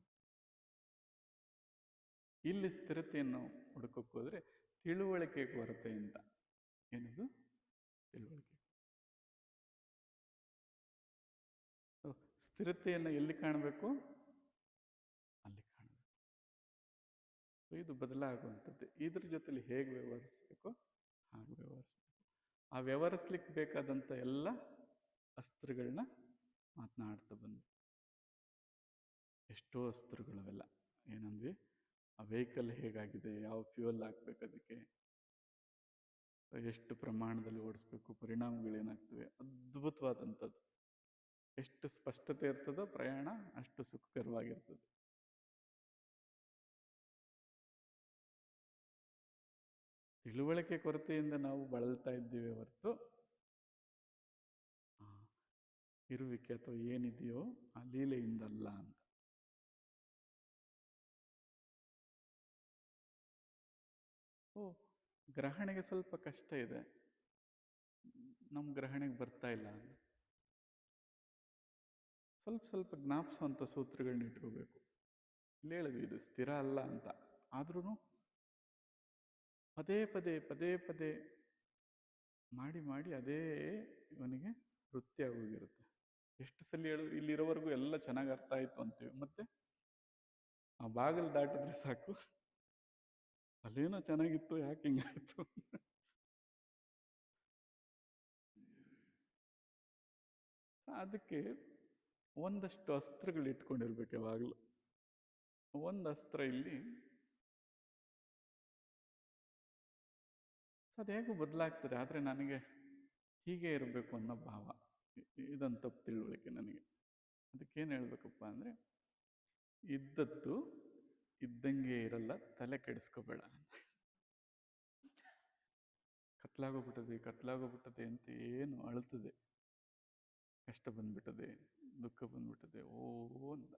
ಇಲ್ಲಿ ಸ್ಥಿರತೆಯನ್ನು ಹುಡುಕಕ್ಕೆ ಹೋದ್ರೆ ತಿಳುವಳಿಕೆ ಕೊರತೆಯಿಂದ. ಏನದು? ತಿಳುವಳಿಕೆ. ಸ್ಥಿರತೆಯನ್ನು ಎಲ್ಲಿ ಕಾಣಬೇಕು? ಅಲ್ಲಿ ಕಾಣಬೇಕು. ಇದು ಬದಲಾಗುವಂಥದ್ದು. ಇದ್ರ ಜೊತೆಲಿ ಹೇಗೆ ವ್ಯವಹರಿಸ್ಬೇಕು ಹಾಗೆ ವ್ಯವಹರಿಸ್ಬೇಕು. ಆ ವ್ಯವಹರಿಸ್ಲಿಕ್ಕೆ ಬೇಕಾದಂಥ ಎಲ್ಲ ಅಸ್ತ್ರಗಳನ್ನ ಮಾತನಾಡ್ತಾ ಬಂದ್ವಿ. ಎಷ್ಟೋ ಅಸ್ತ್ರಗಳವೆಲ್ಲ. ಏನಂದ್ವಿ? ಆ ವೆಹಿಕಲ್ ಹೇಗಾಗಿದೆ, ಯಾವ ಫ್ಯೂಯಲ್ ಹಾಕ್ಬೇಕು, ಅದಕ್ಕೆ ಎಷ್ಟು ಪ್ರಮಾಣದಲ್ಲಿ ಓಡಿಸ್ಬೇಕು, ಪರಿಣಾಮಗಳೇನಾಗ್ತವೆ, ಅದ್ಭುತವಾದಂಥದ್ದು. ಎಷ್ಟು ಸ್ಪಷ್ಟತೆ ಇರ್ತದೋ ಪ್ರಯಾಣ ಅಷ್ಟು ಸುಖಕರವಾಗಿರ್ತದೆ. ತಿಳುವಳಿಕೆ ಕೊರತೆಯಿಂದ ನಾವು ಬಳಲ್ತಾ ಇದ್ದೀವಿ ಹೊರತು ಇರುವಿಕೆ ಅಥವಾ ಏನಿದೆಯೋ ಆ ಲೀಲೆಯಿಂದಲ್ಲ ಅಂತ. ಗ್ರಹಣೆಗೆ ಸ್ವಲ್ಪ ಕಷ್ಟ ಇದೆ, ನಮ್ಮ ಗ್ರಹಣೆಗೆ ಬರ್ತಾ ಇಲ್ಲ. ಸ್ವಲ್ಪ ಸ್ವಲ್ಪ ಜ್ಞಾಪಿಸುವಂಥ ಸೂತ್ರಗಳನ್ನ ಇಟ್ಕೋಬೇಕು. ಇಲ್ಲಿ ಹೇಳಿದ್ವಿ ಇದು ಸ್ಥಿರ ಅಲ್ಲ ಅಂತ. ಆದ್ರೂ ಪದೇ ಪದೇ ಪದೇ ಪದೇ ಮಾಡಿ ಮಾಡಿ ಅದೇ ಇವನಿಗೆ ವೃತ್ತಿ ಆಗೋಗಿರುತ್ತೆ. ಎಷ್ಟು ಸಲ ಹೇಳಿದ್ರು ಇಲ್ಲಿರೋವರೆಗೂ ಎಲ್ಲ ಚೆನ್ನಾಗಿ ಅರ್ಥ ಆಯ್ತು ಅಂತೀವಿ. ಮತ್ತೆ ಆ ಬಾಗಿಲು ದಾಟಿದ್ರೆ ಸಾಕು, ಅಲ್ಲೇನೋ ಚೆನ್ನಾಗಿತ್ತು, ಯಾಕೆ ಹಿಂಗಾಯ್ತು? ಅದಕ್ಕೆ ಒಂದಷ್ಟು ಅಸ್ತ್ರಗಳು ಇಟ್ಕೊಂಡಿರ್ಬೇಕು ಯಾವಾಗಲೂ. ಒಂದು ಅಸ್ತ್ರ ಇಲ್ಲಿ ಅದು ಹೇಗೂ ಬದಲಾಗ್ತದೆ, ಆದರೆ ನನಗೆ ಹೀಗೆ ಇರಬೇಕು ಅನ್ನೋ ಭಾವ. ಇದೊಂದು ತಪ್ಪು ತಿಳುವಳಿಕೆ ನನಗೆ. ಅದಕ್ಕೇನು ಹೇಳ್ಬೇಕಪ್ಪ ಅಂದರೆ, ಇದ್ದದ್ದು ಇದ್ದಂಗೆ ಇರಲ್ಲ, ತಲೆ ಕೆಡಿಸ್ಕೋಬೇಡ. ಕತ್ಲಾಗೋಗ್ಬಿಟ್ಟದೆ ಅಂತ ಏನು ಅಳ್ತದೆ, ಕಷ್ಟ ಬಂದ್ಬಿಟ್ಟದೆ, ದುಃಖ ಬಂದ್ಬಿಟ್ಟದೆ, ಓ ಅಂತ.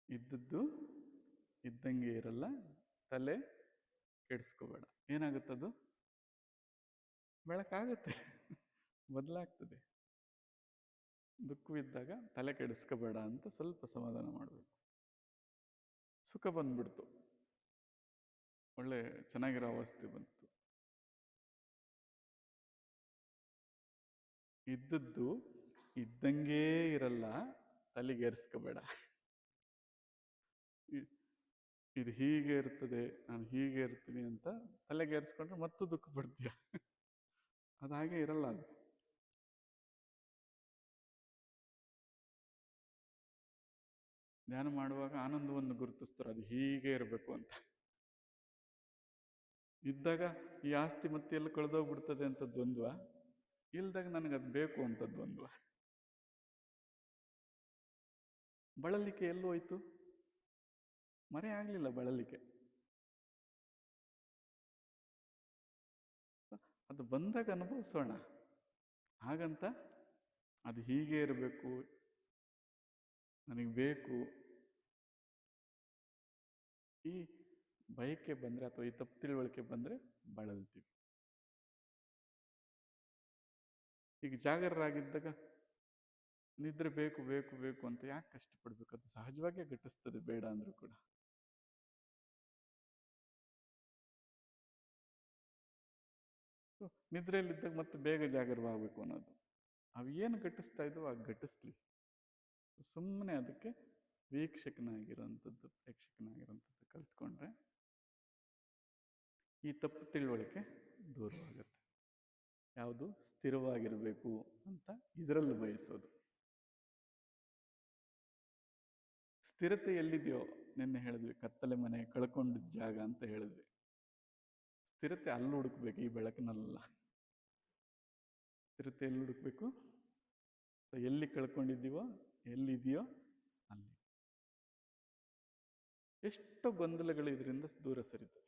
ಇದ್ದದ್ದು ಇದ್ದಂಗೆ ಇರಲ್ಲ, ತಲೆ ಕೆಡಿಸ್ಕೋಬೇಡ. ಏನಾಗುತ್ತದು? ಬೆಳಕಾಗುತ್ತೆ, ಬದಲಾಗ್ತದೆ. ದುಃಖವಿದ್ದಾಗ ತಲೆ ಕೆಡಿಸ್ಕೋಬೇಡ ಅಂತ ಸ್ವಲ್ಪ ಸಮಾಧಾನ ಮಾಡಬೇಕು. ಸುಖ ಬಂದ್ಬಿಡ್ತು, ಒಳ್ಳೆ ಚೆನ್ನಾಗಿರೋ ಅವಸ್ಥೆ ಬಂತು. ಇದ್ದದ್ದು ಇದ್ದಂಗೇ ಇರಲ್ಲ, ತಲೆಗೇರಿಸ್ಕೋಬೇಡ. ಇದು ಹೀಗೆ ಇರ್ತದೆ, ನಾನು ಹೀಗೆ ಇರ್ತೀನಿ ಅಂತ ತಲೆಗೇರಿಸ್ಕೊಂಡ್ರೆ ಮತ್ತೂ ದುಃಖ ಪಡ್ತೀಯ. ಅದು ಹಾಗೆ ಇರಲ್ಲ. ಅದು ಧ್ಯಾನ ಮಾಡುವಾಗ ಆನಂದವನ್ನು ಗುರುತಿಸ್ತಾರೆ, ಅದು ಹೀಗೆ ಇರಬೇಕು ಅಂತ. ಇದ್ದಾಗ ಈ ಆಸ್ತಿ ಮತ್ತೆ ಎಲ್ಲ ಕಳೆದೋಗ್ಬಿಡ್ತದೆ ಅಂತ ದ್ವಂದ್ವ, ಇಲ್ದಾಗ ನನಗದು ಬೇಕು ಅಂತ ದ್ವಂದ್ವ. ಬಳಲಿಕೆ ಎಲ್ಲೋಯ್ತು? ಮರೆ ಆಗಲಿಲ್ಲ ಬಳಲಿಕೆ. ಅದು ಬಂದಾಗ ಅನುಭವಿಸೋಣ. ಹಾಗಂತ ಅದು ಹೀಗೆ ಇರಬೇಕು, ನನಗೆ ಬೇಕು, ಈ ಬಯಕೆ ಬಂದರೆ ಅಥವಾ ಈ ತಪ್ಪು ತಿಳುವಳಿಕೆ ಬಂದರೆ ಬಳಲ್ತೀವಿ. ಈಗ ಜಾಗರರಾಗಿದ್ದಾಗ ನಿದ್ರೆ ಬೇಕು ಬೇಕು ಬೇಕು ಅಂತ ಯಾಕೆ ಕಷ್ಟಪಡ್ಬೇಕು? ಅದು ಸಹಜವಾಗೇ ಘಟಿಸ್ತದೆ, ಬೇಡ ಅಂದ್ರೂ ಕೂಡ. ನಿದ್ರೆಯಲ್ಲಿದ್ದಾಗ ಮತ್ತೆ ಬೇಗ ಜಾಗರವಾಗಬೇಕು ಅನ್ನೋದು. ಅವು ಏನು ಘಟಿಸ್ತಾ ಇದ್ದವು ಆಗ ಘಟಿಸ್ಲಿ. ಸುಮ್ಮನೆ ಅದಕ್ಕೆ ವೀಕ್ಷಕನಾಗಿರೋಂಥದ್ದು, ಪ್ರೇಕ್ಷಕನಾಗಿರೋಂಥದ್ದು ಕಲ್ತ್ಕೊಂಡ್ರೆ ಈ ತಪ್ಪು ತಿಳುವಳಿಕೆ ದೂರವಾಗುತ್ತೆ. ಯಾವುದು ಸ್ಥಿರವಾಗಿರಬೇಕು ಅಂತ ಇದರಲ್ಲಿ ಬಯಸೋದು. ಸ್ಥಿರತೆ ಎಲ್ಲಿದೆಯೋ, ನಿನ್ನೆ ಹೇಳಿದ್ವಿ, ಕತ್ತಲೆ ಮನೆ ಕಳ್ಕೊಂಡಿದ್ದ ಜಾಗ ಅಂತ ಹೇಳಿದ್ವಿ. ಸ್ಥಿರತೆ ಅಲ್ಲಿ ಹುಡುಕ್ಬೇಕು, ಈ ಬೆಳಕಿನಲ್ಲ. ಸ್ಥಿರತೆ ಎಲ್ಲಿ ಹುಡುಕ್ಬೇಕು? ಎಲ್ಲಿ ಕಳ್ಕೊಂಡಿದ್ದೀವೋ, ಎಲ್ಲಿದೆಯೋ ಅಲ್ಲಿ. ಎಷ್ಟು ಗೊಂದಲಗಳು ಇದರಿಂದ ದೂರ ಸರಿತವೆ.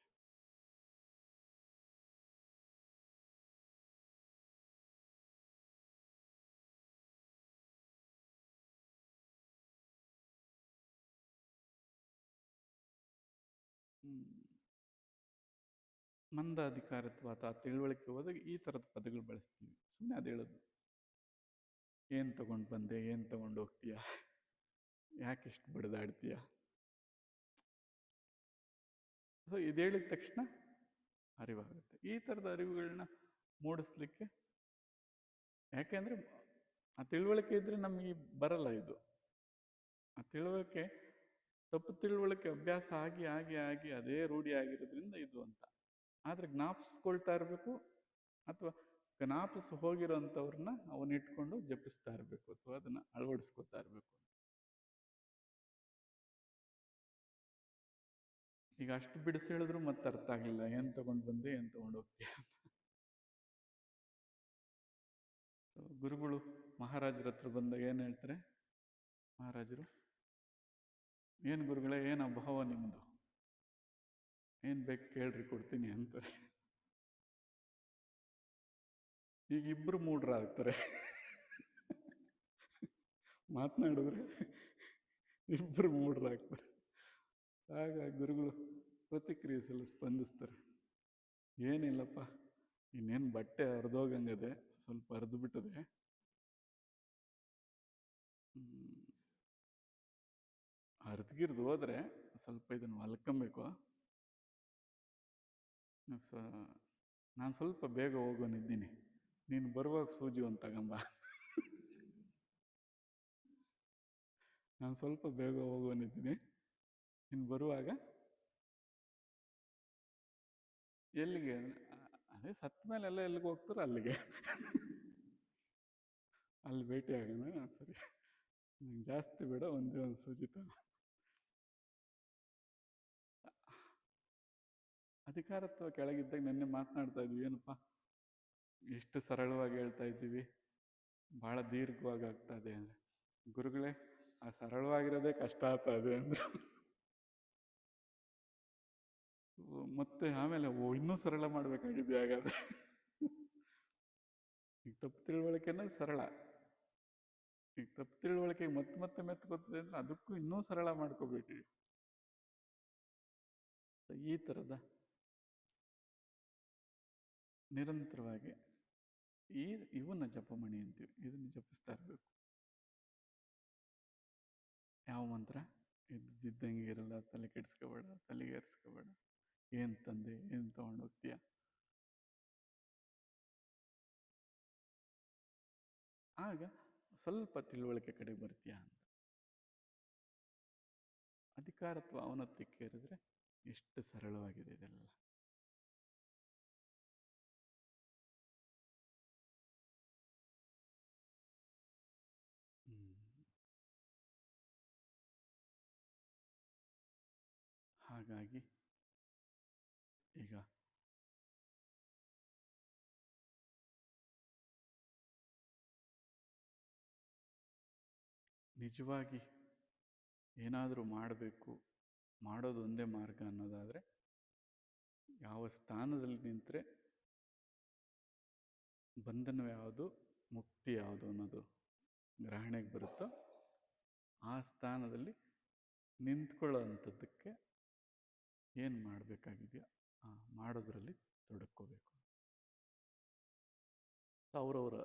ಮಂದ ಅಧಿಕಾರತ್ವ ಅಥವಾ ತಿಳುವಳಿಕೆ ಹೋದಾಗ ಈ ಥರದ ಪದಗಳು ಬಳಸ್ತೀವಿ. ಸುಮ್ಮನೆ ಅದು ಹೇಳೋದು, ಏನು ತಗೊಂಡು ಬಂದೆ, ಏನು ತಗೊಂಡು ಹೋಗ್ತೀಯ, ಯಾಕೆ ಇಷ್ಟು ಬಡಿದಾಡ್ತೀಯ. ಸೊ ಇದು ಹೇಳಿದ ತಕ್ಷಣ ಅರಿವಾಗುತ್ತೆ. ಈ ಥರದ ಅರಿವುಗಳನ್ನ ಮೂಡಿಸ್ಲಿಕ್ಕೆ, ಯಾಕೆಂದರೆ ಆ ತಿಳುವಳಿಕೆ ಇದ್ದರೆ ನಮಗೆ ಬರಲ್ಲ ಇದು. ಆ ತಿಳುವಳಿಕೆ, ತಪ್ಪು ತಿಳುವಳಿಕೆ ಅಭ್ಯಾಸ ಆಗಿ ಆಗಿ ಆಗಿ ಅದೇ ರೂಢಿ ಆಗಿರೋದ್ರಿಂದ ಇದು ಅಂತ. ಆದರೆ ಜ್ಞಾಪಿಸ್ಕೊಳ್ತಾ ಇರಬೇಕು, ಅಥವಾ ಜ್ಞಾಪಿಸಿ ಹೋಗಿರೋಂಥವ್ರನ್ನ ಅವನ್ನಿಟ್ಕೊಂಡು ಜಪಿಸ್ತಾ ಇರಬೇಕು, ಅಥವಾ ಅದನ್ನು ಅಳವಡಿಸ್ಕೊತಾ ಇರಬೇಕು. ಈಗ ಅಷ್ಟು ಬಿಡಿಸಿ ಹೇಳಿದ್ರು ಮತ್ತೆ ಅರ್ಥ ಆಗಲಿಲ್ಲ, ಏನು ತಗೊಂಡು ಬಂದೆ, ಏನು ತಗೊಂಡು ಹೋಗ್ತೀಯ ಅಂತ. ಗುರುಗಳು ಮಹಾರಾಜರ ಹತ್ರ ಬಂದಾಗ ಏನು ಹೇಳ್ತಾರೆ? ಮಹಾರಾಜರು, ಏನು ಗುರುಗಳೇ, ಏನು ಅಭಾವ ನಿಮ್ಮದು, ಏನು ಬೇಕು ಕೇಳ್ರಿ ಕೊಡ್ತೀನಿ ಅಂತಾರೆ. ಈಗ ಇಬ್ಬರು ಮೂಢರಾಗ್ತಾರೆ. ಮಾತನಾಡಿದ್ರೆ ಇಬ್ಬರು ಮೂಢರಾಗ್ತಾರೆ. ಆಗ ಗುರುಗಳು ಪ್ರತಿಕ್ರಿಯಿಸಲು ಸ್ಪಂದಿಸ್ತಾರೆ. ಏನಿಲ್ಲಪ್ಪ, ಇನ್ನೇನು ಬಟ್ಟೆ ಹರಿದೋಗಂಗದೆ, ಸ್ವಲ್ಪ ಹರಿದು ಬಿಟ್ಟದೆ, ಹರಿದ್ಗಿರ್ದು ಹೋದ್ರೆ ಸ್ವಲ್ಪ ಇದನ್ನು ಹೊಲ್ಕೊಬೇಕು, ನಾನು ಸ್ವಲ್ಪ ಬೇಗ ಹೋಗೋನಿದ್ದೀನಿ, ನೀನು ಬರುವಾಗ ಸೂಜಿ ಒಂದು ತಗೊಂಬ. ನಾನು ಸ್ವಲ್ಪ ಬೇಗ ಹೋಗೋನಿದ್ದೀನಿ, ನೀನು ಬರುವಾಗ ಎಲ್ಲಿಗೆ? ಅದೇ ಸತ್ತ ಮೇಲೆ ಎಲ್ಲ ಎಲ್ಲಿಗೆ ಹೋಗ್ತಾರೋ ಅಲ್ಲಿಗೆ, ಅಲ್ಲಿ ಭೇಟಿ ಆಗೋಣ. ಸರಿ, ನಂಗೆ ಜಾಸ್ತಿ ಬೇಡ, ಒಂದೇ ಒಂದು ಸೂಜಿ ತಗೋ. ಅಧಿಕಾರತ್ವ ಕೆಳಗಿದ್ದಾಗ ನೆನ್ನೆ ಮಾತನಾಡ್ತಾ ಇದ್ವಿ, ಏನಪ್ಪ ಎಷ್ಟು ಸರಳವಾಗಿ ಹೇಳ್ತಾ ಇದ್ದೀವಿ, ಭಾಳ ದೀರ್ಘವಾಗಿ ಆಗ್ತಾ ಇದೆ ಅಂದರೆ, ಗುರುಗಳೇ ಆ ಸರಳವಾಗಿರೋದೇ ಕಷ್ಟ ಆಗ್ತಾ ಇದೆ ಅಂದರು. ಮತ್ತೆ ಆಮೇಲೆ ಇನ್ನೂ ಸರಳ ಮಾಡಬೇಕಾಗಿದೆ. ಹಾಗಾದ್ರೆ ಈಗ ತಪ್ಪು ತಿಳುವಳಿಕೆನ ಸರಳ, ಈಗ ತಪ್ಪು ತಿಳುವಳಿಕೆ ಮತ್ತೆ ಮತ್ತೆ ಮೆತ್ಕೋತದೆ ಅಂದ್ರೆ ಅದಕ್ಕೂ ಇನ್ನೂ ಸರಳ ಮಾಡ್ಕೋಬೇಕು. ಈ ಥರದ ನಿರಂತರವಾಗಿ ಇವನ್ನ ಜಪಮಣಿ ಅಂತೀವಿ, ಇದನ್ನು ಜಪಿಸ್ತಾ ಇರಬೇಕು. ಯಾವ ಮಂತ್ರ? ಇದ್ದಂಗೆ ಇರಲ್ಲ, ತಲೆ ಕೆಡಿಸ್ಕೋಬೇಡ, ತಲೆಗೆ ಏರಿಸ್ಕೋಬೇಡ, ಏನು ತಂದೆ ಏನು ತಗೊಂಡೋಗ್ತೀಯ, ಆಗ ಸ್ವಲ್ಪ ತಿಳುವಳಿಕೆ ಕಡೆ ಬರ್ತೀಯ ಅಂತ. ಅಧಿಕಾರತ್ವ ಅವನತ್ವಕ್ಕೆ ಏರಿದ್ರೆ ಎಷ್ಟು ಸರಳವಾಗಿದೆ ಇದೆಲ್ಲ. ಹಾಗಾಗಿ ಈಗ ನಿಜವಾಗಿ ಏನಾದರೂ ಮಾಡಬೇಕು, ಮಾಡೋದು ಒಂದೇ ಮಾರ್ಗ ಅನ್ನೋದಾದರೆ, ಯಾವ ಸ್ಥಾನದಲ್ಲಿ ನಿಂತರೆ ಬಂಧನ ಯಾವುದು, ಮುಕ್ತಿ ಯಾವುದು ಅನ್ನೋದು ಗ್ರಹಣೆಗೆ ಬರುತ್ತೋ ಆ ಸ್ಥಾನದಲ್ಲಿ ನಿಂತ್ಕೊಳ್ಳೋ ಅಂಥದ್ದಕ್ಕೆ ಏನು ಮಾಡಬೇಕಾಗಿದೆಯೋ ಮಾಡೋದ್ರಲ್ಲಿ ತೊಡಕೋಬೇಕು. ಅವರವರ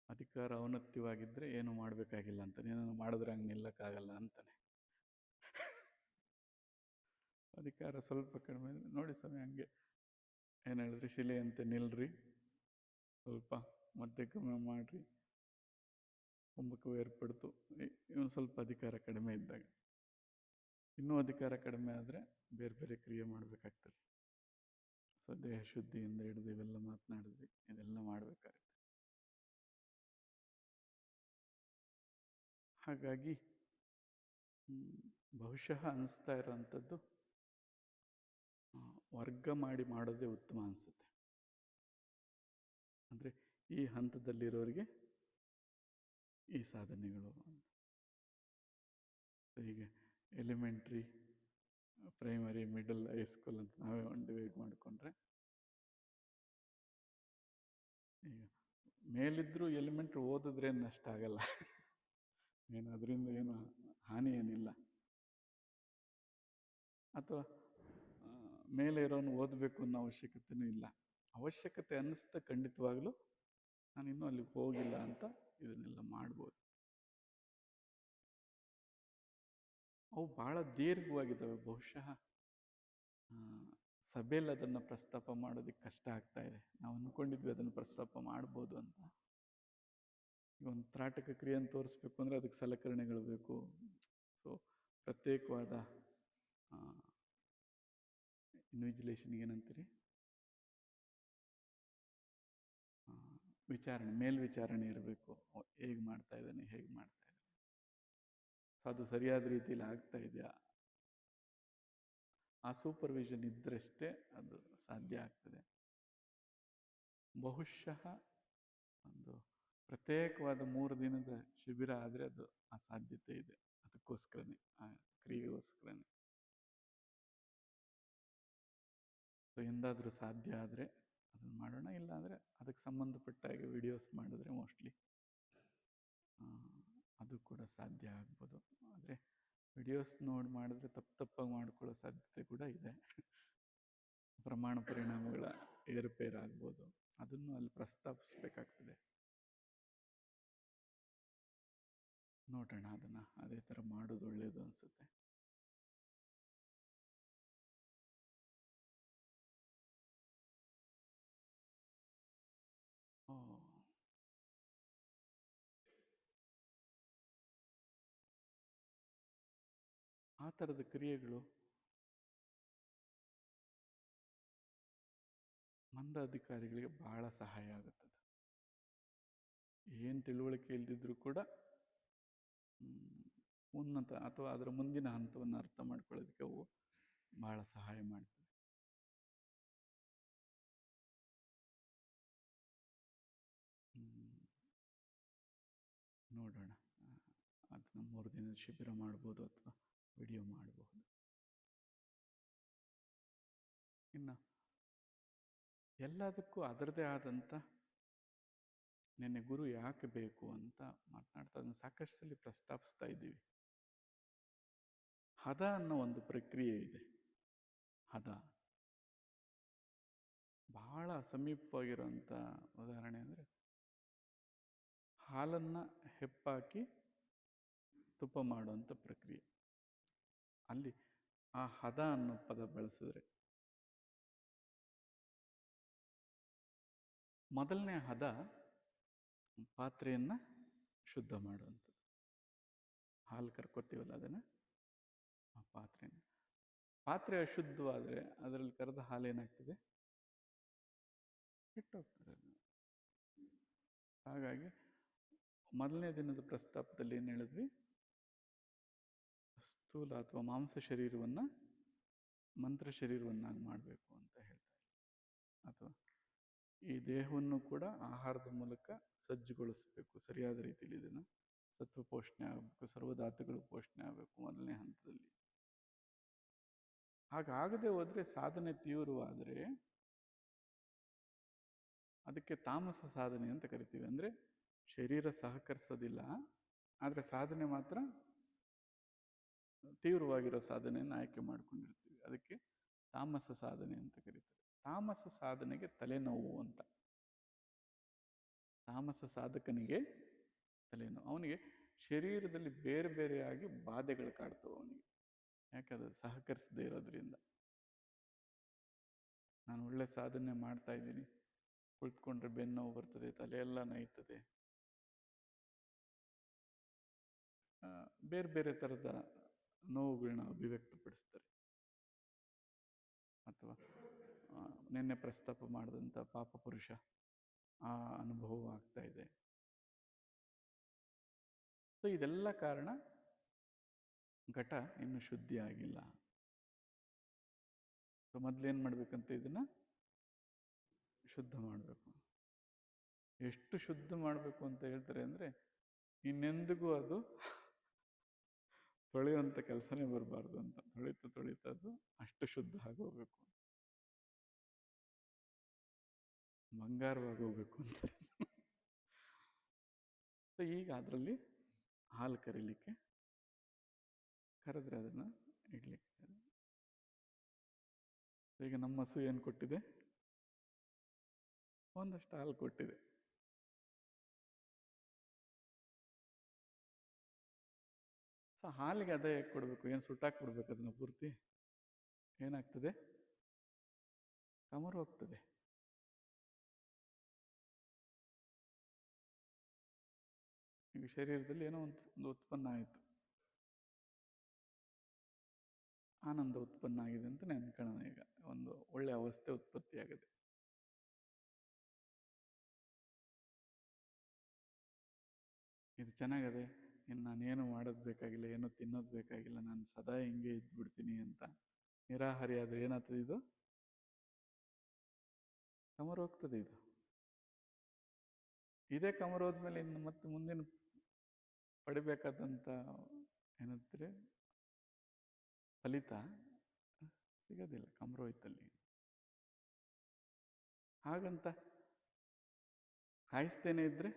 ಅಧಿಕಾರ ಔನ್ನತ್ಯವಾಗಿದ್ದರೆ ಏನು ಮಾಡಬೇಕಾಗಿಲ್ಲ ಅಂತ, ನೀನು ಮಾಡಿದ್ರೆ ಹಂಗೆ ನಿಲ್ಲಕ್ಕಾಗಲ್ಲ ಅಂತಾನೆ. ಅಧಿಕಾರ ಸ್ವಲ್ಪ ಕಡಿಮೆ ನೋಡಿ ಸ್ವಾಮಿ, ಹಂಗೆ ಏನು ಹೇಳಿದ್ರಿ, ಶಿಲೆಯಂತೆ ನಿಲ್ರಿ, ಸ್ವಲ್ಪ ಮತ್ತೆ ಕಮ್ಮಿ ಮಾಡಿರಿ, ಕುಂಭಕ್ಕೂ ಏರ್ಪಡ್ತು. ಇವನು ಸ್ವಲ್ಪ ಅಧಿಕಾರ ಕಡಿಮೆ ಇದ್ದಾಗ, ಇನ್ನೂ ಅಧಿಕಾರ ಕಡಿಮೆ ಆದರೆ ಬೇರೆ ಬೇರೆ ಕ್ರಿಯೆ ಮಾಡಬೇಕಾಗ್ತದೆ. ಸೊ ದೇಹ ಶುದ್ಧಿಯಿಂದ ಹಿಡಿದು ಇವೆಲ್ಲ ಮಾತನಾಡಿದ್ವಿ, ಇದೆಲ್ಲ ಮಾಡಬೇಕಾಗುತ್ತೆ. ಹಾಗಾಗಿ ಬಹುಶಃ ಅನಿಸ್ತಾ ಇರೋವಂಥದ್ದು ವರ್ಗ ಮಾಡಿ ಮಾಡೋದೇ ಉತ್ತಮ ಅನಿಸುತ್ತೆ. ಅಂದರೆ ಈ ಹಂತದಲ್ಲಿರೋರಿಗೆ ಈ ಸಾಧನೆಗಳು. ಹೀಗೆ ಎಲಿಮೆಂಟ್ರಿ, ಪ್ರೈಮರಿ, ಮಿಡಲ್, ಹೈಸ್ಕೂಲ್ ಅಂತ ನಾವೇ ಒಂದು ಡಿವೈಡ್ ಮಾಡಿಕೊಂಡ್ರೆ, ಈಗ ಮೇಲಿದ್ರೂ ಎಲಿಮೆಂಟ್ರಿ ಓದಿದ್ರೆ ನಷ್ಟ ಆಗಲ್ಲ, ಏನು ಅದರಿಂದ ಏನು ಹಾನಿ ಏನಿಲ್ಲ. ಅಥವಾ ಮೇಲೆ ಇರೋನು ಓದಬೇಕು ಅನ್ನೋ ಅವಶ್ಯಕತೆಯೂ ಇಲ್ಲ. ಅವಶ್ಯಕತೆ ಅನ್ನಿಸ್ತಾ ಖಂಡಿತವಾಗ್ಲೂ ನಾನಿನ್ನೂ ಅಲ್ಲಿಗೆ ಹೋಗಿಲ್ಲ ಅಂತ ಇದನ್ನೆಲ್ಲ ಮಾಡ್ಬೋದು. ಅವು ಭಾಳ ದೀರ್ಘವಾಗಿದ್ದಾವೆ. ಬಹುಶಃ ಸಭೆಯಲ್ಲಿ ಅದನ್ನು ಪ್ರಸ್ತಾಪ ಮಾಡೋದಕ್ಕೆ ಕಷ್ಟ ಆಗ್ತಾ ಇದೆ. ನಾವು ಅಂದ್ಕೊಂಡಿದ್ವಿ ಅದನ್ನು ಪ್ರಸ್ತಾಪ ಮಾಡ್ಬೋದು ಅಂತ. ಈಗ ಒಂದು ತ್ರಾಟಕ ಕ್ರಿಯೆಯನ್ನು ತೋರಿಸ್ಬೇಕು ಅಂದರೆ ಅದಕ್ಕೆ ಸಲಕರಣೆಗಳು ಬೇಕು. ಸೊ ಪ್ರತ್ಯೇಕವಾದ ಇನ್ವಿಜಿಲೇಷನ್ಗೆ ಏನಂತೀರಿ, ವಿಚಾರಣೆ, ಮೇಲ್ವಿಚಾರಣೆ ಇರಬೇಕು. ಹೇಗೆ ಮಾಡ್ತಾ ಇದ್ದಾನೆ, ಹೇಗೆ ಮಾಡ್ತಾ ಇದ್ದಾನೆ, ಸೊ ಅದು ಸರಿಯಾದ ರೀತಿಯಲ್ಲಿ ಆಗ್ತಾ ಇದೆಯಾ, ಆ ಸೂಪರ್ವಿಷನ್ ಇದ್ದರಷ್ಟೇ ಅದು ಸಾಧ್ಯ ಆಗ್ತದೆ. ಬಹುಶಃ ಒಂದು ಪ್ರತ್ಯೇಕವಾದ 3 ದಿನದ ಶಿಬಿರ ಆದರೆ ಅದು ಆ ಸಾಧ್ಯತೆ ಇದೆ. ಅದಕ್ಕೋಸ್ಕರನೇ, ಆ ಕ್ರಿಯೆಗೋಸ್ಕರನೇ. ಸೊ ಎಂದಾದರೂ ಸಾಧ್ಯ ಆದರೆ ಅದನ್ನು ಮಾಡೋಣ. ಇಲ್ಲ ಅಂದರೆ ಅದಕ್ಕೆ ಸಂಬಂಧಪಟ್ಟಾಗ ವಿಡಿಯೋಸ್ ಮಾಡಿದ್ರೆ ಮೋಸ್ಟ್ಲಿ ಅದು ಕೂಡ ಸಾಧ್ಯ ಆಗ್ಬೋದು. ಆದರೆ ವಿಡಿಯೋಸ್ ನೋಡಿ ಮಾಡಿದ್ರೆ ತಪ್ಪಾಗಿ ಮಾಡ್ಕೊಳ್ಳೋ ಸಾಧ್ಯತೆ ಕೂಡ ಇದೆ. ಪ್ರಮಾಣ ಪರಿಣಾಮಗಳ ಏರುಪೇರಾಗ್ಬೋದು. ಅದನ್ನು ಅಲ್ಲಿ ಪ್ರಸ್ತಾಪಿಸ್ಬೇಕಾಗ್ತದೆ. ನೋಡೋಣ, ಅದನ್ನು ಅದೇ ಥರ ಮಾಡೋದು ಒಳ್ಳೆಯದು ಅನಿಸುತ್ತೆ. ಆ ಥರದ ಕ್ರಿಯೆಗಳು ಮಂದ ಅಧಿಕಾರಿಗಳಿಗೆ ಬಹಳ ಸಹಾಯ ಆಗುತ್ತದೆ. ಏನು ತಿಳುವಳಿಕೆ ಇಲ್ದಿದ್ರೂ ಕೂಡ ಉನ್ನತ ಅಥವಾ ಅದರ ಮುಂದಿನ ಹಂತವನ್ನು ಅರ್ಥ ಮಾಡ್ಕೊಳ್ಳೋದಕ್ಕೆ ಅವು ಬಹಳ ಸಹಾಯ ಮಾಡ್ತವೆ. ನೋಡೋಣ, ಅದನ್ನ 3 ದಿನದ ಶಿಬಿರ ಮಾಡ್ಬೋದು ಅಥವಾ ವಿಡಿಯೋ ಮಾಡಬಹುದು. ಇನ್ನು ಎಲ್ಲದಕ್ಕೂ ಅದರದೇ ಆದಂಥ ನಿನ್ನೆ ಗುರು ಯಾಕೆ ಬೇಕು ಅಂತ ಮಾತನಾಡ್ತಾ ಅದನ್ನು ಸಾಕಷ್ಟು ಸಲ ಪ್ರಸ್ತಾಪಿಸ್ತಾ ಇದ್ದೀವಿ. ಹದ ಅನ್ನೋ ಒಂದು ಪ್ರಕ್ರಿಯೆ ಇದೆ. ಹದ ಬಹಳ ಸಮೀಪವಾಗಿರುವಂಥ ಉದಾಹರಣೆ ಅಂದರೆ, ಹಾಲನ್ನು ಹೆಪ್ಪಾಕಿ ತುಪ್ಪ ಮಾಡುವಂಥ ಪ್ರಕ್ರಿಯೆ. ಅಲ್ಲಿ ಆ ಹದ ಅನ್ನೋ ಪದ ಬಳಸಿದ್ರೆ, ಮೊದಲನೇ ಹದ ಪಾತ್ರೆಯನ್ನು ಶುದ್ಧ ಮಾಡುವಂಥದ್ದು. ಹಾಲು ಕರ್ಕೋತೀವಲ್ಲ ಅದನ್ನು, ಆ ಪಾತ್ರೆ ಅಶುದ್ಧವಾದರೆ ಅದರಲ್ಲಿ ಕರೆದ ಹಾಲು ಏನಾಗ್ತದೆ? ಕೆಟ್ಟೋಗ್ತದೆ. ಹಾಗಾಗಿ ಮೊದಲನೇ ದಿನದ ಪ್ರಸ್ತಾಪದಲ್ಲಿ ಏನು ಹೇಳಿದ್ವಿ? ಸ್ಥೂಲ ಅಥವಾ ಮಾಂಸ ಶರೀರವನ್ನು ಮಂತ್ರ ಶರೀರವನ್ನಾಗಿ ಮಾಡಬೇಕು ಅಂತ ಹೇಳ್ತಾ ಇದ್ವಿ. ಅಥವಾ ಈ ದೇಹವನ್ನು ಕೂಡ ಆಹಾರದ ಮೂಲಕ ಸಜ್ಜುಗೊಳಿಸಬೇಕು, ಸರಿಯಾದ ರೀತಿಯಲ್ಲಿ ಇದನ್ನು ಸತ್ವ ಪೋಷಣೆ ಆಗಬೇಕು, ಸರ್ವಧಾತುಗಳು ಪೋಷಣೆ ಆಗಬೇಕು ಮೊದಲನೇ ಹಂತದಲ್ಲಿ. ಹಾಗಾಗದೆ ಹೋದರೆ ಸಾಧನೆ ತೀವ್ರವಾದರೆ ಅದಕ್ಕೆ ತಾಮಸ ಸಾಧನೆ ಅಂತ ಕರಿತೀವಿ. ಅಂದರೆ ಶರೀರ ಸಹಕರಿಸೋದಿಲ್ಲ, ಆದರೆ ಸಾಧನೆ ಮಾತ್ರ ತೀವ್ರವಾಗಿರೋ ಸಾಧನೆಯನ್ನು ಆಯ್ಕೆ ಮಾಡ್ಕೊಂಡಿರ್ತೀವಿ. ಅದಕ್ಕೆ ತಾಮಸ ಸಾಧನೆ ಅಂತ ಕರೀತಾರೆ. ತಾಮಸ ಸಾಧನೆಗೆ ತಲೆನೋವು ಅಂತ. ತಾಮಸ ಸಾಧಕನಿಗೆ ತಲೆನೋವು. ಅವನಿಗೆ ಶರೀರದಲ್ಲಿ ಬೇರೆ ಬೇರೆಯಾಗಿ ಬಾಧೆಗಳು ಕಾಡ್ತವೆ ಅವನಿಗೆ. ಯಾಕಂದ್ರೆ ಸಹಕರಿಸದೇ ಇರೋದ್ರಿಂದ. ನಾನು ಒಳ್ಳೆ ಸಾಧನೆ ಮಾಡ್ತಾ ಇದ್ದೀನಿ, ಕುಳಿತುಕೊಂಡ್ರೆ ಬೆನ್ನೋವು ಬರ್ತದೆ, ತಲೆಯೆಲ್ಲ ನೋಯ್ತದೆ, ಬೇರೆ ಬೇರೆ ಥರದ ನೋವುಗಳನ್ನ ಅಭಿವ್ಯಕ್ತಪಡಿಸ್ತಾರೆ. ಅಥವಾ ನಿನ್ನೆ ಪ್ರಸ್ತಾಪ ಮಾಡಿದಂಥ ಪಾಪ ಪುರುಷ ಆ ಅನುಭವ ಆಗ್ತಾ ಇದೆ. ಸೊ ಇದೆಲ್ಲ ಕಾರಣ ಘಟ ಇನ್ನು ಶುದ್ಧಿ ಆಗಿಲ್ಲ. ಸೊ ಮೊದಲೇನು ಮಾಡ್ಬೇಕಂತ ಇದನ್ನ ಶುದ್ಧ ಮಾಡಬೇಕು. ಎಷ್ಟು ಶುದ್ಧ ಮಾಡಬೇಕು ಅಂತ ಹೇಳ್ತಾರೆ ಅಂದರೆ, ಇನ್ನೆಂದಿಗೂ ಅದು ತೊಳೆಯುವಂಥ ಕೆಲಸನೇ ಬರಬಾರ್ದು ಅಂತ. ತೊಳಿತಾ ಅದು ಅಷ್ಟು ಶುದ್ಧ ಆಗೋಗ್ಬೇಕು, ಬಂಗಾರವಾಗಿ ಹೋಗ್ಬೇಕು ಅಂತ. ಸೊ ಈಗ ಅದರಲ್ಲಿ ಹಾಲು ಕರೀಲಿಕ್ಕೆ ಕರೆದ್ರೆ ಅದನ್ನು ಇಡ್ಲಿಕ್ಕೆ. ಈಗ ನಮ್ಮ ಹಸು ಏನು ಕೊಟ್ಟಿದೆ? ಒಂದಷ್ಟು ಹಾಲು ಕೊಟ್ಟಿದೆ. ಸೊ ಹಾಲಿಗೆ ಅದೇ ಕೊಡಬೇಕು, ಏನು ಸುಟ್ಟಾಕ್ಬಿಡ್ಬೇಕು ಅದನ್ನು ಪೂರ್ತಿ? ಏನಾಗ್ತದೆ? ಕಮರು ಹೋಗ್ತದೆ. ಈಗ ಶರೀರದಲ್ಲಿ ಏನೋ ಒಂದು ಉತ್ಪನ್ನ ಆಯಿತು, ಆನಂದ ಉತ್ಪನ್ನ ಆಗಿದೆ ಅಂತ ನೆನ್ಕೊಳ್ಳೋಣ. ಈಗ ಒಂದು ಒಳ್ಳೆ ಅವಸ್ಥೆ ಉತ್ಪತ್ತಿ ಆಗಿದೆ. ಇದು ಚೆನ್ನಾಗದೆ, ಇನ್ನು ನಾನೇನು ಮಾಡೋದು ಬೇಕಾಗಿಲ್ಲ, ಏನು ತಿನ್ನೋದು ಬೇಕಾಗಿಲ್ಲ, ನಾನು ಸದಾ ಹಿಂಗೆ ಇದ್ಬಿಡ್ತೀನಿ ಅಂತ ನಿರಾಹಾರಿ ಆದರೆ ಏನಾಗ್ತದೆ? ಇದು ಕಮರು ಹೋಗ್ತದೆ. ಇದೇ ಕಮರು ಹೋದ್ಮೇಲೆ ಇನ್ನು ಮತ್ತೆ ಮುಂದಿನ ಪಡಿಬೇಕಾದಂಥ ಏನಂತಾರೆ ಫಲಿತ ಸಿಗೋದಿಲ್ಲ, ಕಮರು ಹೋಯ್ತಲ್ಲಿ. ಹಾಗಂತ ಕಾಯಿಸ್ತೇನೆ ಇದ್ರೆ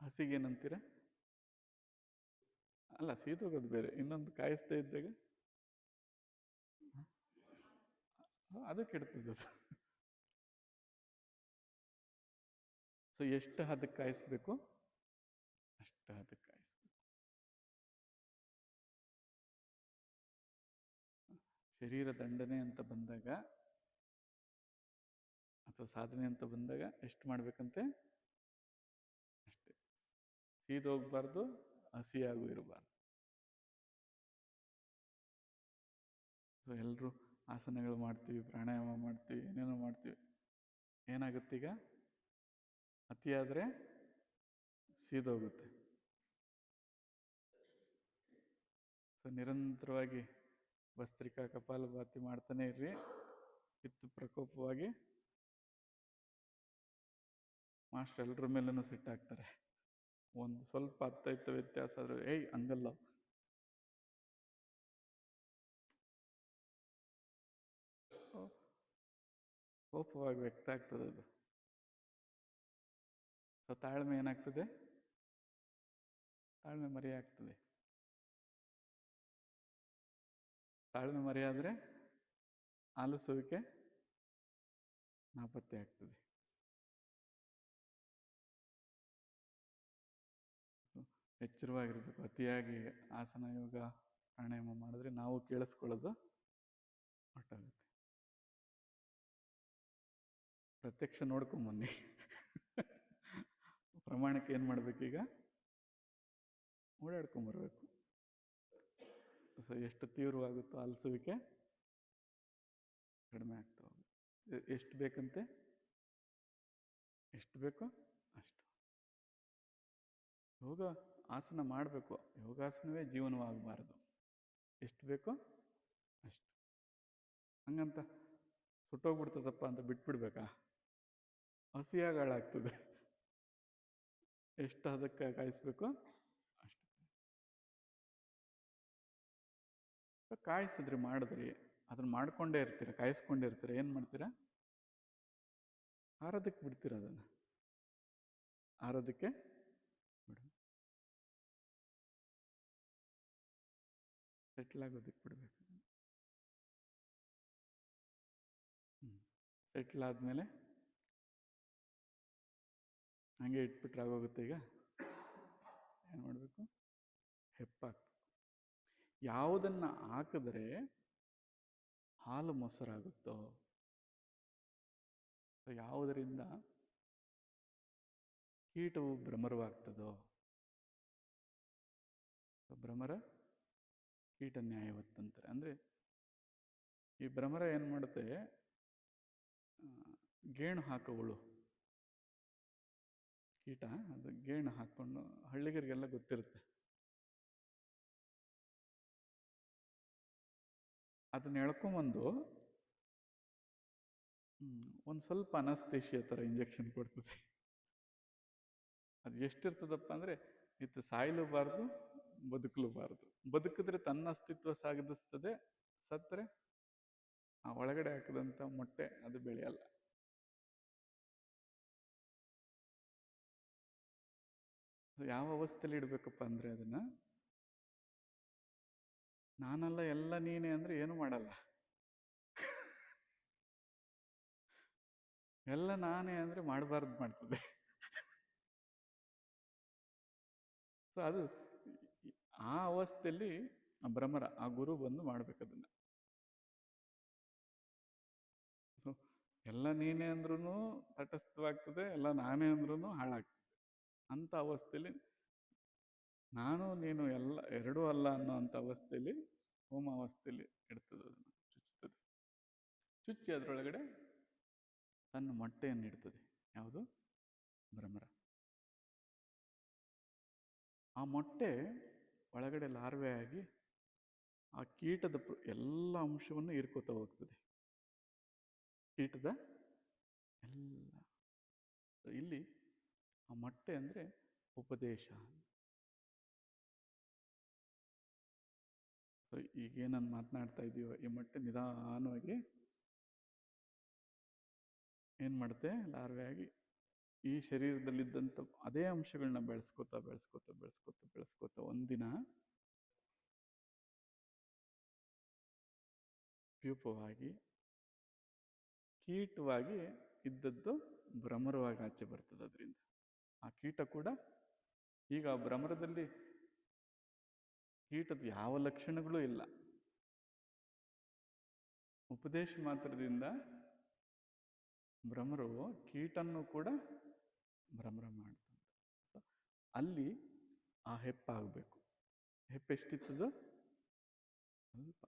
ಹಸಿಗೇನಂತೀರ? ಅಲ್ಲ, ಸೀದೋಗೋದು ಬೇರೆ, ಇನ್ನೊಂದು ಕಾಯಿಸ್ತಾ ಇದ್ದಾಗ ಅದು ಕೆಡ್ತದೆ. ಸೊ ಎಷ್ಟು ಹದಕ್ಕೆ ಕಾಯಿಸ್ಬೇಕು? ಅಷ್ಟು ಹದಕ್ಕೆ ಕಾಯಿಸ್ಬೇಕು. ಶರೀರ ದಂಡನೆ ಅಂತ ಬಂದಾಗ ಅಥವಾ ಸಾಧನೆ ಅಂತ ಬಂದಾಗ ಎಷ್ಟು ಮಾಡ್ಬೇಕಂತೆ? ಅಷ್ಟೇ. ಸೀದೋಗ್ಬಾರ್ದು, ಹಸಿಯಾಗೂ ಇರಬಾರ್ದು. ಸೊ ಎಲ್ಲರೂ ಆಸನಗಳು ಮಾಡ್ತೀವಿ, ಪ್ರಾಣಾಯಾಮ ಮಾಡ್ತೀವಿ, ಏನೇನೋ ಮಾಡ್ತೀವಿ. ಏನಾಗುತ್ತೀಗ? ಅತಿಯಾದರೆ ಸೀದೋಗುತ್ತೆ. ಸೊ ನಿರಂತರವಾಗಿ ಭಸ್ತ್ರಿಕಾ ಕಪಾಲಭಾತಿ ಮಾಡ್ತಾನೆ ಇರ್ರಿ. ಪಿತ್ತು ಪ್ರಕೋಪವಾಗಿ ಮಾಸ್ಟರ್ ಎಲ್ಲರ ಮೇಲೂ ಸಿಟ್ಟಾಗ್ತಾರೆ. ಒಂದು ಸ್ವಲ್ಪ ಹತ್ತೈತ ವ್ಯತ್ಯಾಸ ಆದರೂ ಏಯ್ ಹಂಗಲ್ಲ, ಕೋಪವಾಗಿ ವ್ಯಕ್ತ ಆಗ್ತದೆ ಅದು. ಸೊ ತಾಳ್ಮೆ ಏನಾಗ್ತದೆ? ತಾಳ್ಮೆ ಮರೆಯಾಗ್ತದೆ. ತಾಳ್ಮೆ ಮರೆಯಾದರೆ ಆಲಿಸುವಿಕೆ ನಾಪತ್ತೆ ಆಗ್ತದೆ. ಎಚ್ಚರವಾಗಿರ್ಬೇಕು. ಅತಿಯಾಗಿ ಆಸನ, ಯೋಗ, ಪ್ರಾಣಾಯಾಮ ಮಾಡಿದ್ರೆ ನಾವು ಕೇಳಿಸ್ಕೊಳ್ಳೋದು ಹೊರಟಾಗುತ್ತೆ. ಪ್ರತ್ಯಕ್ಷ ನೋಡ್ಕೊಂಬನ್ನಿ. ಪ್ರಮಾಣಕ್ಕೆ ಏನು ಮಾಡ್ಬೇಕೀಗ? ಓಡಾಡ್ಕೊಂಬರ್ಬೇಕು. ಸೊ ಎಷ್ಟು ತೀವ್ರವಾಗುತ್ತೋ ಆಲಿಸುವಿಕೆ ಕಡಿಮೆ ಆಗ್ತಾ ಹೋಗುತ್ತೆ. ಎಷ್ಟು ಬೇಕಂತೆ? ಎಷ್ಟು ಬೇಕೋ ಅಷ್ಟು. ಯೋಗ ಆಸನ ಮಾಡಬೇಕು. ಯೋಗಾಸನವೇ ಜೀವನವಾಗಬಾರದು. ಎಷ್ಟು ಬೇಕೋ ಅಷ್ಟು. ಹಂಗಂತ ಸುಟ್ಟೋಗ್ಬಿಡ್ತದಪ್ಪ ಅಂತ ಬಿಟ್ಬಿಡ್ಬೇಕಾ? ಹಸಿಯಾಗಿ ಹಾಳಾಗ್ತದೆ. ಎಷ್ಟು ಅದಕ್ಕೆ ಕಾಯಿಸ್ಬೇಕು ಅಷ್ಟು. ಕಾಯಿಸಿದ್ರಿ, ಮಾಡಿದ್ರಿ, ಅದನ್ನ ಮಾಡ್ಕೊಂಡೇ ಇರ್ತೀರ, ಕಾಯಿಸ್ಕೊಂಡೇ ಇರ್ತೀರ, ಏನು ಮಾಡ್ತೀರಾ? ಆರೋದಕ್ಕೆ ಬಿಡ್ತೀರ. ಅದನ್ನು ಆರೋದಕ್ಕೆ ಬಿಡು, ಸೆಟ್ಲ್ ಆಗೋದಕ್ಕೆ ಬಿಡ್ಬೇಕು. ಸೆಟ್ಲ್ ಆದಮೇಲೆ ಹಂಗೆ ಇಟ್ಬಿಟ್ರೆ ಆಗೋಗುತ್ತೆ. ಈಗ ಏನು ಮಾಡಬೇಕು? ಹೆಪ್ಪಾಕ್ಬೇಕು. ಯಾವುದನ್ನು ಹಾಕಿದ್ರೆ ಹಾಲು ಮೊಸರಾಗುತ್ತೋ, ಯಾವುದರಿಂದ ಕೀಟವು ಭ್ರಮರವಾಗ್ತದೋ, ಭ್ರಮರ ಕೀಟ ನ್ಯಾಯವತ್ತಂತಾರೆ. ಅಂದರೆ ಈ ಭ್ರಮರ ಏನು ಮಾಡುತ್ತೆ? ಗೇಣು ಹಾಕೋವಳು ಕೀಟ, ಅದು ಗೇಣು ಹಾಕ್ಕೊಂಡು, ಹಳ್ಳಿಗರಿಗೆಲ್ಲ ಗೊತ್ತಿರುತ್ತೆ. ಅದನ್ನ ಎಳ್ಕೊಂಬಂದು ಒಂದು ಸ್ವಲ್ಪ ಅನಸ್ತೇಶಿಯ ಥರ ಇಂಜೆಕ್ಷನ್ ಕೊಡ್ತದೆ. ಅದು ಎಷ್ಟಿರ್ತದಪ್ಪ ಅಂದರೆ, ಇದು ಸಾಯಲೂಬಾರ್ದು, ಬದುಕಲೂಬಾರ್ದು. ಬದುಕಿದ್ರೆ ತನ್ನ ಅಸ್ತಿತ್ವ ಸಾಗಿಸ್ತದೆ, ಸತ್ತರೆ ಆ ಒಳಗಡೆ ಹಾಕಿದಂಥ ಮೊಟ್ಟೆ ಅದು ಬೆಳೆಯಲ್ಲ. ಯಾವ ಅವಸ್ಥೆಯಲ್ಲಿ ಇಡಬೇಕಪ್ಪ ಅಂದರೆ, ಅದನ್ನು ನಾನಲ್ಲ ಎಲ್ಲ ನೀನೇ ಅಂದರೆ ಏನು ಮಾಡಲ್ಲ. ಎಲ್ಲ ನಾನೇ ಅಂದರೆ ಮಾಡಬಾರ್ದು ಮಾಡ್ತದೆ. ಸೊ ಅದು ಆ ಅವಸ್ಥೆಯಲ್ಲಿ ಆ ಭ್ರಮರ, ಆ ಗುರು ಬಂದು ಮಾಡ್ಬೇಕದನ್ನ. ಸೊ ಎಲ್ಲ ನೀನೇ ಅಂದ್ರೂ ತಟಸ್ಥವಾಗ್ತದೆ, ಎಲ್ಲ ನಾನೇ ಅಂದ್ರೂ ಹಾಳಾಗ್ತದೆ. ಅಂಥ ಅವಸ್ಥೆಯಲ್ಲಿ ನಾನು ನೀನು ಎಲ್ಲ ಎರಡೂ ಅಲ್ಲ ಅನ್ನೋ ಅಂಥ ಅವಸ್ಥೆಯಲ್ಲಿ, ಹೋಮ ಅವಸ್ಥೆಯಲ್ಲಿ ಇಡ್ತದೆ. ಅದನ್ನು ಚುಚ್ಚುತ್ತದೆ. ಚುಚ್ಚಿ ಅದರೊಳಗಡೆ ತನ್ನ ಮೊಟ್ಟೆಯನ್ನು ಇಡ್ತದೆ. ಯಾವುದು? ಭ್ರಮರ. ಆ ಮೊಟ್ಟೆ ಒಳಗಡೆ ಲಾರ್ವೆ ಆಗಿ ಆ ಕೀಟದ ಎಲ್ಲ ಅಂಶವನ್ನು ಹೀರ್ಕೋತಾ ಹೋಗ್ತದೆ. ಕೀಟದ ಎಲ್ಲ. ಇಲ್ಲಿ ಆ ಮೊಟ್ಟೆ ಅಂದರೆ ಉಪದೇಶ. ಈಗೇನನ್ನು ಮಾತನಾಡ್ತಾ ಇದೀವೋ, ಈ ಮೊಟ್ಟೆ ನಿಧಾನವಾಗಿ ಏನು ಮಾಡುತ್ತೆ? ಲಾರ್ವೆ ಆಗಿ ಈ ಶರೀರದಲ್ಲಿದ್ದಂಥ ಅದೇ ಅಂಶಗಳನ್ನ ಬೆಳೆಸ್ಕೋತಾ ಬೆಳೆಸ್ಕೋತಾ ಬೆಳೆಸ್ಕೋತಾ ಬೆಳೆಸ್ಕೋತಾ ಒಂದಿನ ಪ್ಯೂಪವಾಗಿ, ಕೀಟವಾಗಿ ಇದ್ದದ್ದು ಭ್ರಮರವಾಗಿ ಆಚೆ ಬರ್ತದೆ. ಅದರಿಂದ ಆ ಕೀಟ ಕೂಡ ಈಗ ಆ ಭ್ರಮರದಲ್ಲಿ ಕೀಟದ ಯಾವ ಲಕ್ಷಣಗಳೂ ಇಲ್ಲ. ಉಪದೇಶ ಮಾತ್ರದಿಂದ ಭ್ರಮರವು ಕೀಟನ್ನು ಕೂಡ ಭ್ರಮರ ಮಾಡ್ತದೆ. ಅಲ್ಲಿ ಆ ಹೆಪ್ಪಾಗಬೇಕು. ಹೆಪ್ಪೆಷ್ಟಿತ್ತದು? ಸ್ವಲ್ಪ.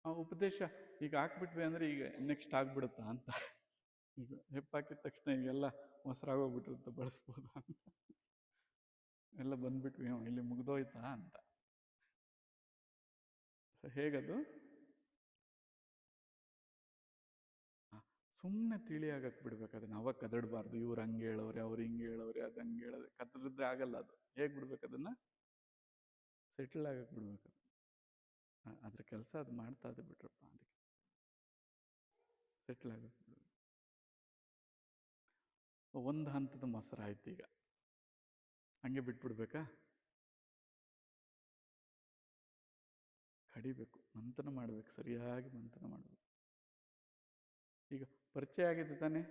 ಆ ಉಪದೇಶ ಈಗ ಹಾಕ್ಬಿಟ್ವಿ ಅಂದರೆ ಈಗ ನೆಕ್ಸ್ಟ್ ಆಗ್ಬಿಡುತ್ತಾ ಅಂತ. ಈಗ ಹೆಪ್ಪಾಕಿದ ತಕ್ಷಣ ಈಗೆಲ್ಲ ಮೊಸರಾಗೋಗ್ಬಿಟ್ಟಿರುತ್ತೆ, ಬಳಸ್ಬೋದಾ ಅಂತ ಎಲ್ಲ ಬಂದ್ಬಿಟ್ವಿ, ಇಲ್ಲಿ ಮುಗ್ದೋಯ್ತಾ ಅಂತ. ಸೊ ಹೇಗದು? ಸುಮ್ಮನೆ ತಿಳಿಯಾಗಕ್ಕೆ ಬಿಡ್ಬೇಕು ಅದನ್ನ. ಅವಾಗ ಕದಡಬಾರ್ದು. ಇವ್ರು ಹಂಗೆ ಹೇಳೋರೆ, ಅವ್ರು ಹಿಂಗೆ ಹೇಳೋರೆ, ಅದು ಹಂಗೆ ಹೇಳೋರೆ. ಕದಡಿದ್ರೆ ಆಗಲ್ಲ. ಅದು ಹೇಗೆ ಬಿಡ್ಬೇಕು? ಅದನ್ನು ಸೆಟಲ್ ಆಗಕ್ಕೆ ಬಿಡ್ಬೇಕು. ಅದ್ರ ಕೆಲಸ ಅದು ಮಾಡ್ತಾ ಇದೆ ಬಿಟ್ರಪ್ಪ, ಅದಕ್ಕೆ ಸೆಟ್ಲ್ ಆಗಕ್ಕೆ ಬಿಡ್ಬೇಕು. ಒಂದು ಹಂತದ ಮೊಸರು ಆಯ್ತು. ಈಗ ಹಂಗೆ ಬಿಟ್ಬಿಡ್ಬೇಕಾ? ಕಡಿಬೇಕು, ಮಂಥನ ಮಾಡಬೇಕು, ಸರಿಯಾಗಿ ಮಂಥನ ಮಾಡಬೇಕು. ಈಗ ಪರಿಚಯ ಆಗಿದೆ ತಾನೇ,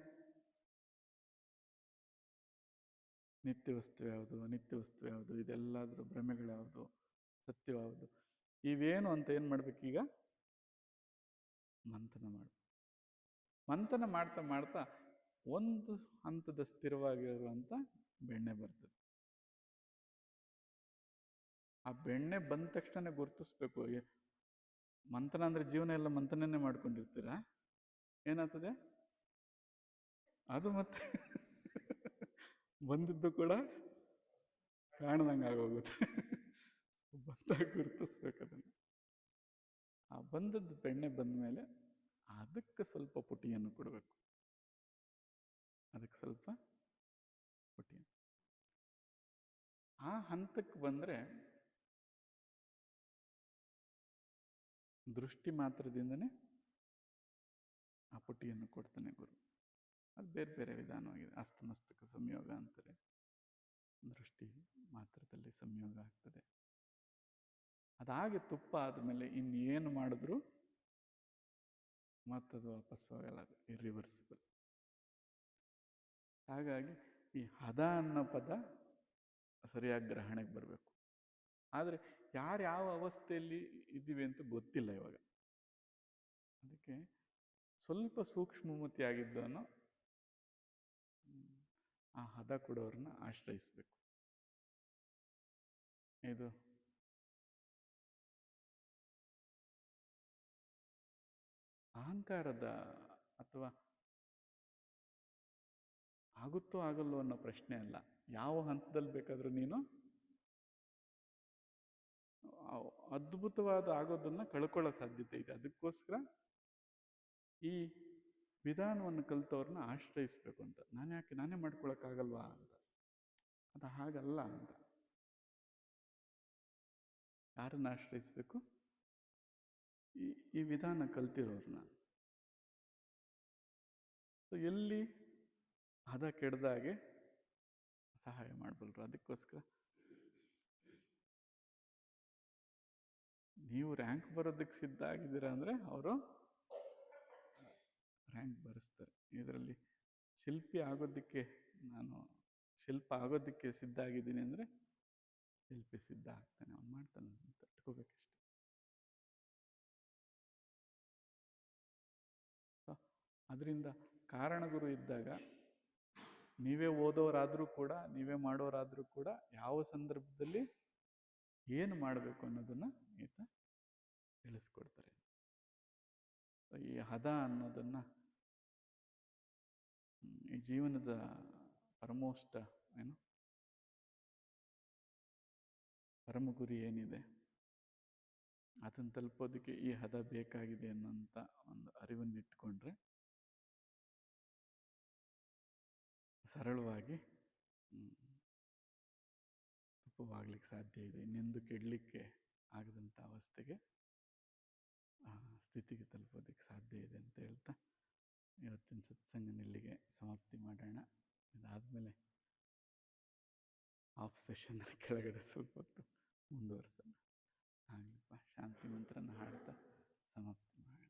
ನಿತ್ಯ ವಸ್ತು ಯಾವುದು, ಅನಿತ್ಯ ವಸ್ತು ಯಾವುದು, ಇದೆಲ್ಲಾದ್ರೂ ಭ್ರಮೆಗಳ್ಯಾವುದು, ಸತ್ಯವಾವುದು, ಇವೇನು ಅಂತ ಏನು ಮಾಡ್ಬೇಕೀಗ? ಮಂಥನ ಮಾಡಬೇಕು. ಮಂಥನ ಮಾಡ್ತಾ ಮಾಡ್ತಾ ಒಂದು ಹಂತದ ಸ್ಥಿರವಾಗಿರುವಂಥ ಬೆಣ್ಣೆ ಬರ್ತದೆ. ಆ ಬೆಣ್ಣೆ ಬಂದ ತಕ್ಷಣ ಗುರುತಿಸ್ಬೇಕು. ಮಂಥನ ಅಂದ್ರೆ ಜೀವನ ಎಲ್ಲ ಮಂಥನನೇ ಮಾಡ್ಕೊಂಡಿರ್ತೀರಾ? ಏನಾಗ್ತದೆ ಅದು? ಮತ್ತೆ ಬಂದಿದ್ದು ಕೂಡ ಕಾಣ್ದಂಗೆ ಆಗೋಗುತ್ತೆ. ಬಂದಾಗ ಗುರುತಿಸ್ಬೇಕು ಅದನ್ನು. ಆ ಬಂದದ್ದು ಬೆಣ್ಣೆ ಬಂದ ಮೇಲೆ ಅದಕ್ಕೆ ಸ್ವಲ್ಪ ಪುಟಿಯನ್ನು ಕೊಡಬೇಕು. ಅದಕ್ಕೆ ಸ್ವಲ್ಪ ಪುಟಿಯನ್ನು. ಆ ಹಂತಕ್ಕೆ ಬಂದರೆ ದೃಷ್ಟಿ ಮಾತ್ರದಿಂದನೇ ಆ ಪುಟಿಯನ್ನು ಕೊಡ್ತಾನೆ ಗುರು. ಅದು ಬೇರೆ ಬೇರೆ ವಿಧಾನವಾಗಿದೆ. ಅಸ್ತಮಸ್ತಕ ಸಂಯೋಗ ಅಂತಾರೆ, ದೃಷ್ಟಿ ಮಾತ್ರದಲ್ಲಿ ಸಂಯೋಗ ಆಗ್ತದೆ. ಅದಾಗಿ ತುಪ್ಪ ಆದಮೇಲೆ ಇನ್ನೇನು ಮಾಡಿದ್ರು ಮತ್ತದು ವಾಪಸ್ ಹೋಗಲ್ಲ, ಅದು ಇರ್ರಿವರ್ಸಿಬಲ್. ಹಾಗಾಗಿ ಈ ಹದ ಅನ್ನೋ ಪದ ಸರಿಯಾಗಿ ಗ್ರಹಣೆಗೆ ಬರಬೇಕು. ಆದರೆ ಯಾರು ಯಾವ ಅವಸ್ಥೆಯಲ್ಲಿ ಇದ್ದೀವಿ ಅಂತ ಗೊತ್ತಿಲ್ಲ ಇವಾಗ. ಅದಕ್ಕೆ ಸ್ವಲ್ಪ ಸೂಕ್ಷ್ಮಮತಿ ಆಗಿದ್ದವನು ಆ ಹದ ಕೊಡೋರನ್ನ ಆಶ್ರಯಿಸಬೇಕು. ಇದು ಅಹಂಕಾರದ ಅಥವಾ ಆಗುತ್ತೋ ಆಗಲ್ಲೋ ಅನ್ನೋ ಪ್ರಶ್ನೆ ಅಲ್ಲ. ಯಾವ ಹಂತದಲ್ಲಿ ಬೇಕಾದರೂ ನೀನು ಅದ್ಭುತವಾದ ಆಗೋದನ್ನ ಕಳ್ಕೊಳ್ಳೋ ಸಾಧ್ಯತೆ ಇದೆ. ಅದಕ್ಕೋಸ್ಕರ ಈ ವಿಧಾನವನ್ನು ಕಲಿತವ್ರನ್ನ ಆಶ್ರಯಿಸ್ಬೇಕು ಅಂತ. ನಾನೇ ಮಾಡ್ಕೊಳಕ್ಕಾಗಲ್ವಾ ಅಂತ. ಅದು ಹಾಗಲ್ಲ ಅಂತ. ಯಾರನ್ನ ಆಶ್ರಯಿಸ್ಬೇಕು? ಈ ವಿಧಾನ ಕಲ್ತಿರೋರ್ನ. ಎಲ್ಲಿ ಹದ ಕೆಡ್ದಾಗೆ ಸಹಾಯ ಮಾಡಬಲ್ರು. ಅದಕ್ಕೋಸ್ಕರ ನೀವು ರ್ಯಾಂಕ್ ಬರೋದಕ್ಕೆ ಸಿದ್ಧ ಆಗಿದ್ದೀರಾ ಅಂದರೆ ಅವರು ರ್ಯಾಂಕ್ ಬರೆಸ್ತಾರೆ. ಇದರಲ್ಲಿ ಶಿಲ್ಪಿ ಆಗೋದಕ್ಕೆ ಶಿಲ್ಪ ಆಗೋದಕ್ಕೆ ಸಿದ್ಧ ಆಗಿದ್ದೀನಿ ಅಂದರೆ ಶಿಲ್ಪಿ ಸಿದ್ಧ ಆಗ್ತಾನೆ, ಅವ್ನು ಮಾಡ್ತಾನೆ, ತಟ್ಕೋಬೇಕಷ್ಟೆ. ಅದರಿಂದ ಕಾರಣಗುರು ಇದ್ದಾಗ ನೀವೇ ಓದೋರಾದರೂ ಕೂಡ, ನೀವೇ ಮಾಡೋರಾದರೂ ಕೂಡ ಯಾವ ಸಂದರ್ಭದಲ್ಲಿ ಏನು ಮಾಡಬೇಕು ಅನ್ನೋದನ್ನು ಈತ ತಿಳಿಸ್ಕೊಡ್ತಾರೆ. ಈ ಹದ ಅನ್ನೋದನ್ನು ಈ ಜೀವನದ ಪರಮೋಷ್ಟ ಪರಮ ಗುರಿ ಏನಿದೆ ಅದನ್ನು ತಲುಪೋದಕ್ಕೆ ಈ ಹದ ಬೇಕಾಗಿದೆ ಅನ್ನೋಂಥ ಒಂದು ಅರಿವನ್ನು ಇಟ್ಕೊಂಡ್ರೆ ಸರಳವಾಗಿ ತುಪ್ಪವಾಗ್ಲಿಕ್ಕೆ ಸಾಧ್ಯ ಇದೆ. ಇನ್ನೆಂದು ಕೆಡಲಿಕ್ಕೆ ಆಗದಂಥ ಅವಸ್ಥೆಗೆ ಸ್ಥಿತಿಗೆ ತಲುಪೋದಕ್ಕೆ ಸಾಧ್ಯ ಇದೆ ಅಂತ ಹೇಳ್ತಾ ಇವತ್ತಿನ ಸತ್ಸಂಗನ ಇಲ್ಲಿಗೆ ಸಮಾಪ್ತಿ ಮಾಡೋಣ. ಇದಾದಮೇಲೆ ಆಫ್ ಸೆಷನ್ ಕೆಳಗಡೆ ಸ್ವಲ್ಪ ಹೊತ್ತು ಮುಂದುವರ್ಸೋಣ. ಆಗಲಿಪ್ಪ. ಶಾಂತಿ ಮಂತ್ರನ ಹಾಡ್ತಾ ಸಮಾಪ್ತಿ ಮಾಡೋಣ.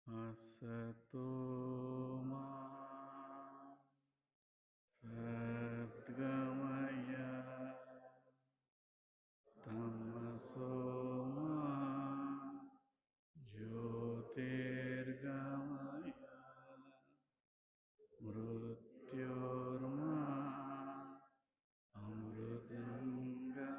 असतो मा सद्गमय तमसो मा ज्योतिर्गमय मृत्योर्मा अमृतंगमय।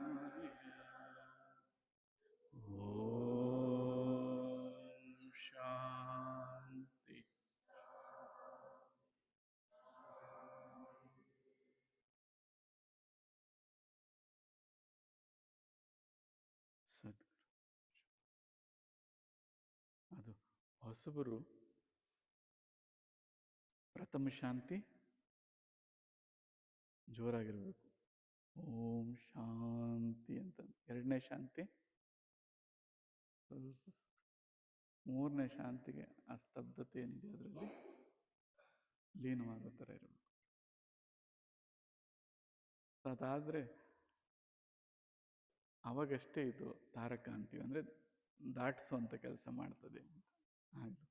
ಹೊಸಬರು ಪ್ರಥಮ ಶಾಂತಿ ಜೋರಾಗಿರ್ಬೇಕು, ಓಂ ಶಾಂತಿ ಅಂತ. ಎರಡನೇ ಶಾಂತಿ ಸ್ವಲ್ಪ, ಮೂರನೇ ಶಾಂತಿಗೆ ಆ ಸ್ತಬ್ಧತೆ ಏನಿದೆ ಅದರಲ್ಲಿ ಲೀನವಾಗೋ ಥರ ಇರಬೇಕು. ಅದಾದರೆ ಅವಾಗಷ್ಟೇ ಇದು ತಾರಕ ಅಂತೀವಿ, ಅಂದರೆ ದಾಟಿಸುವಂಥ ಕೆಲಸ ಮಾಡ್ತದೆ ಅಂತ. ಆಗಲಿ.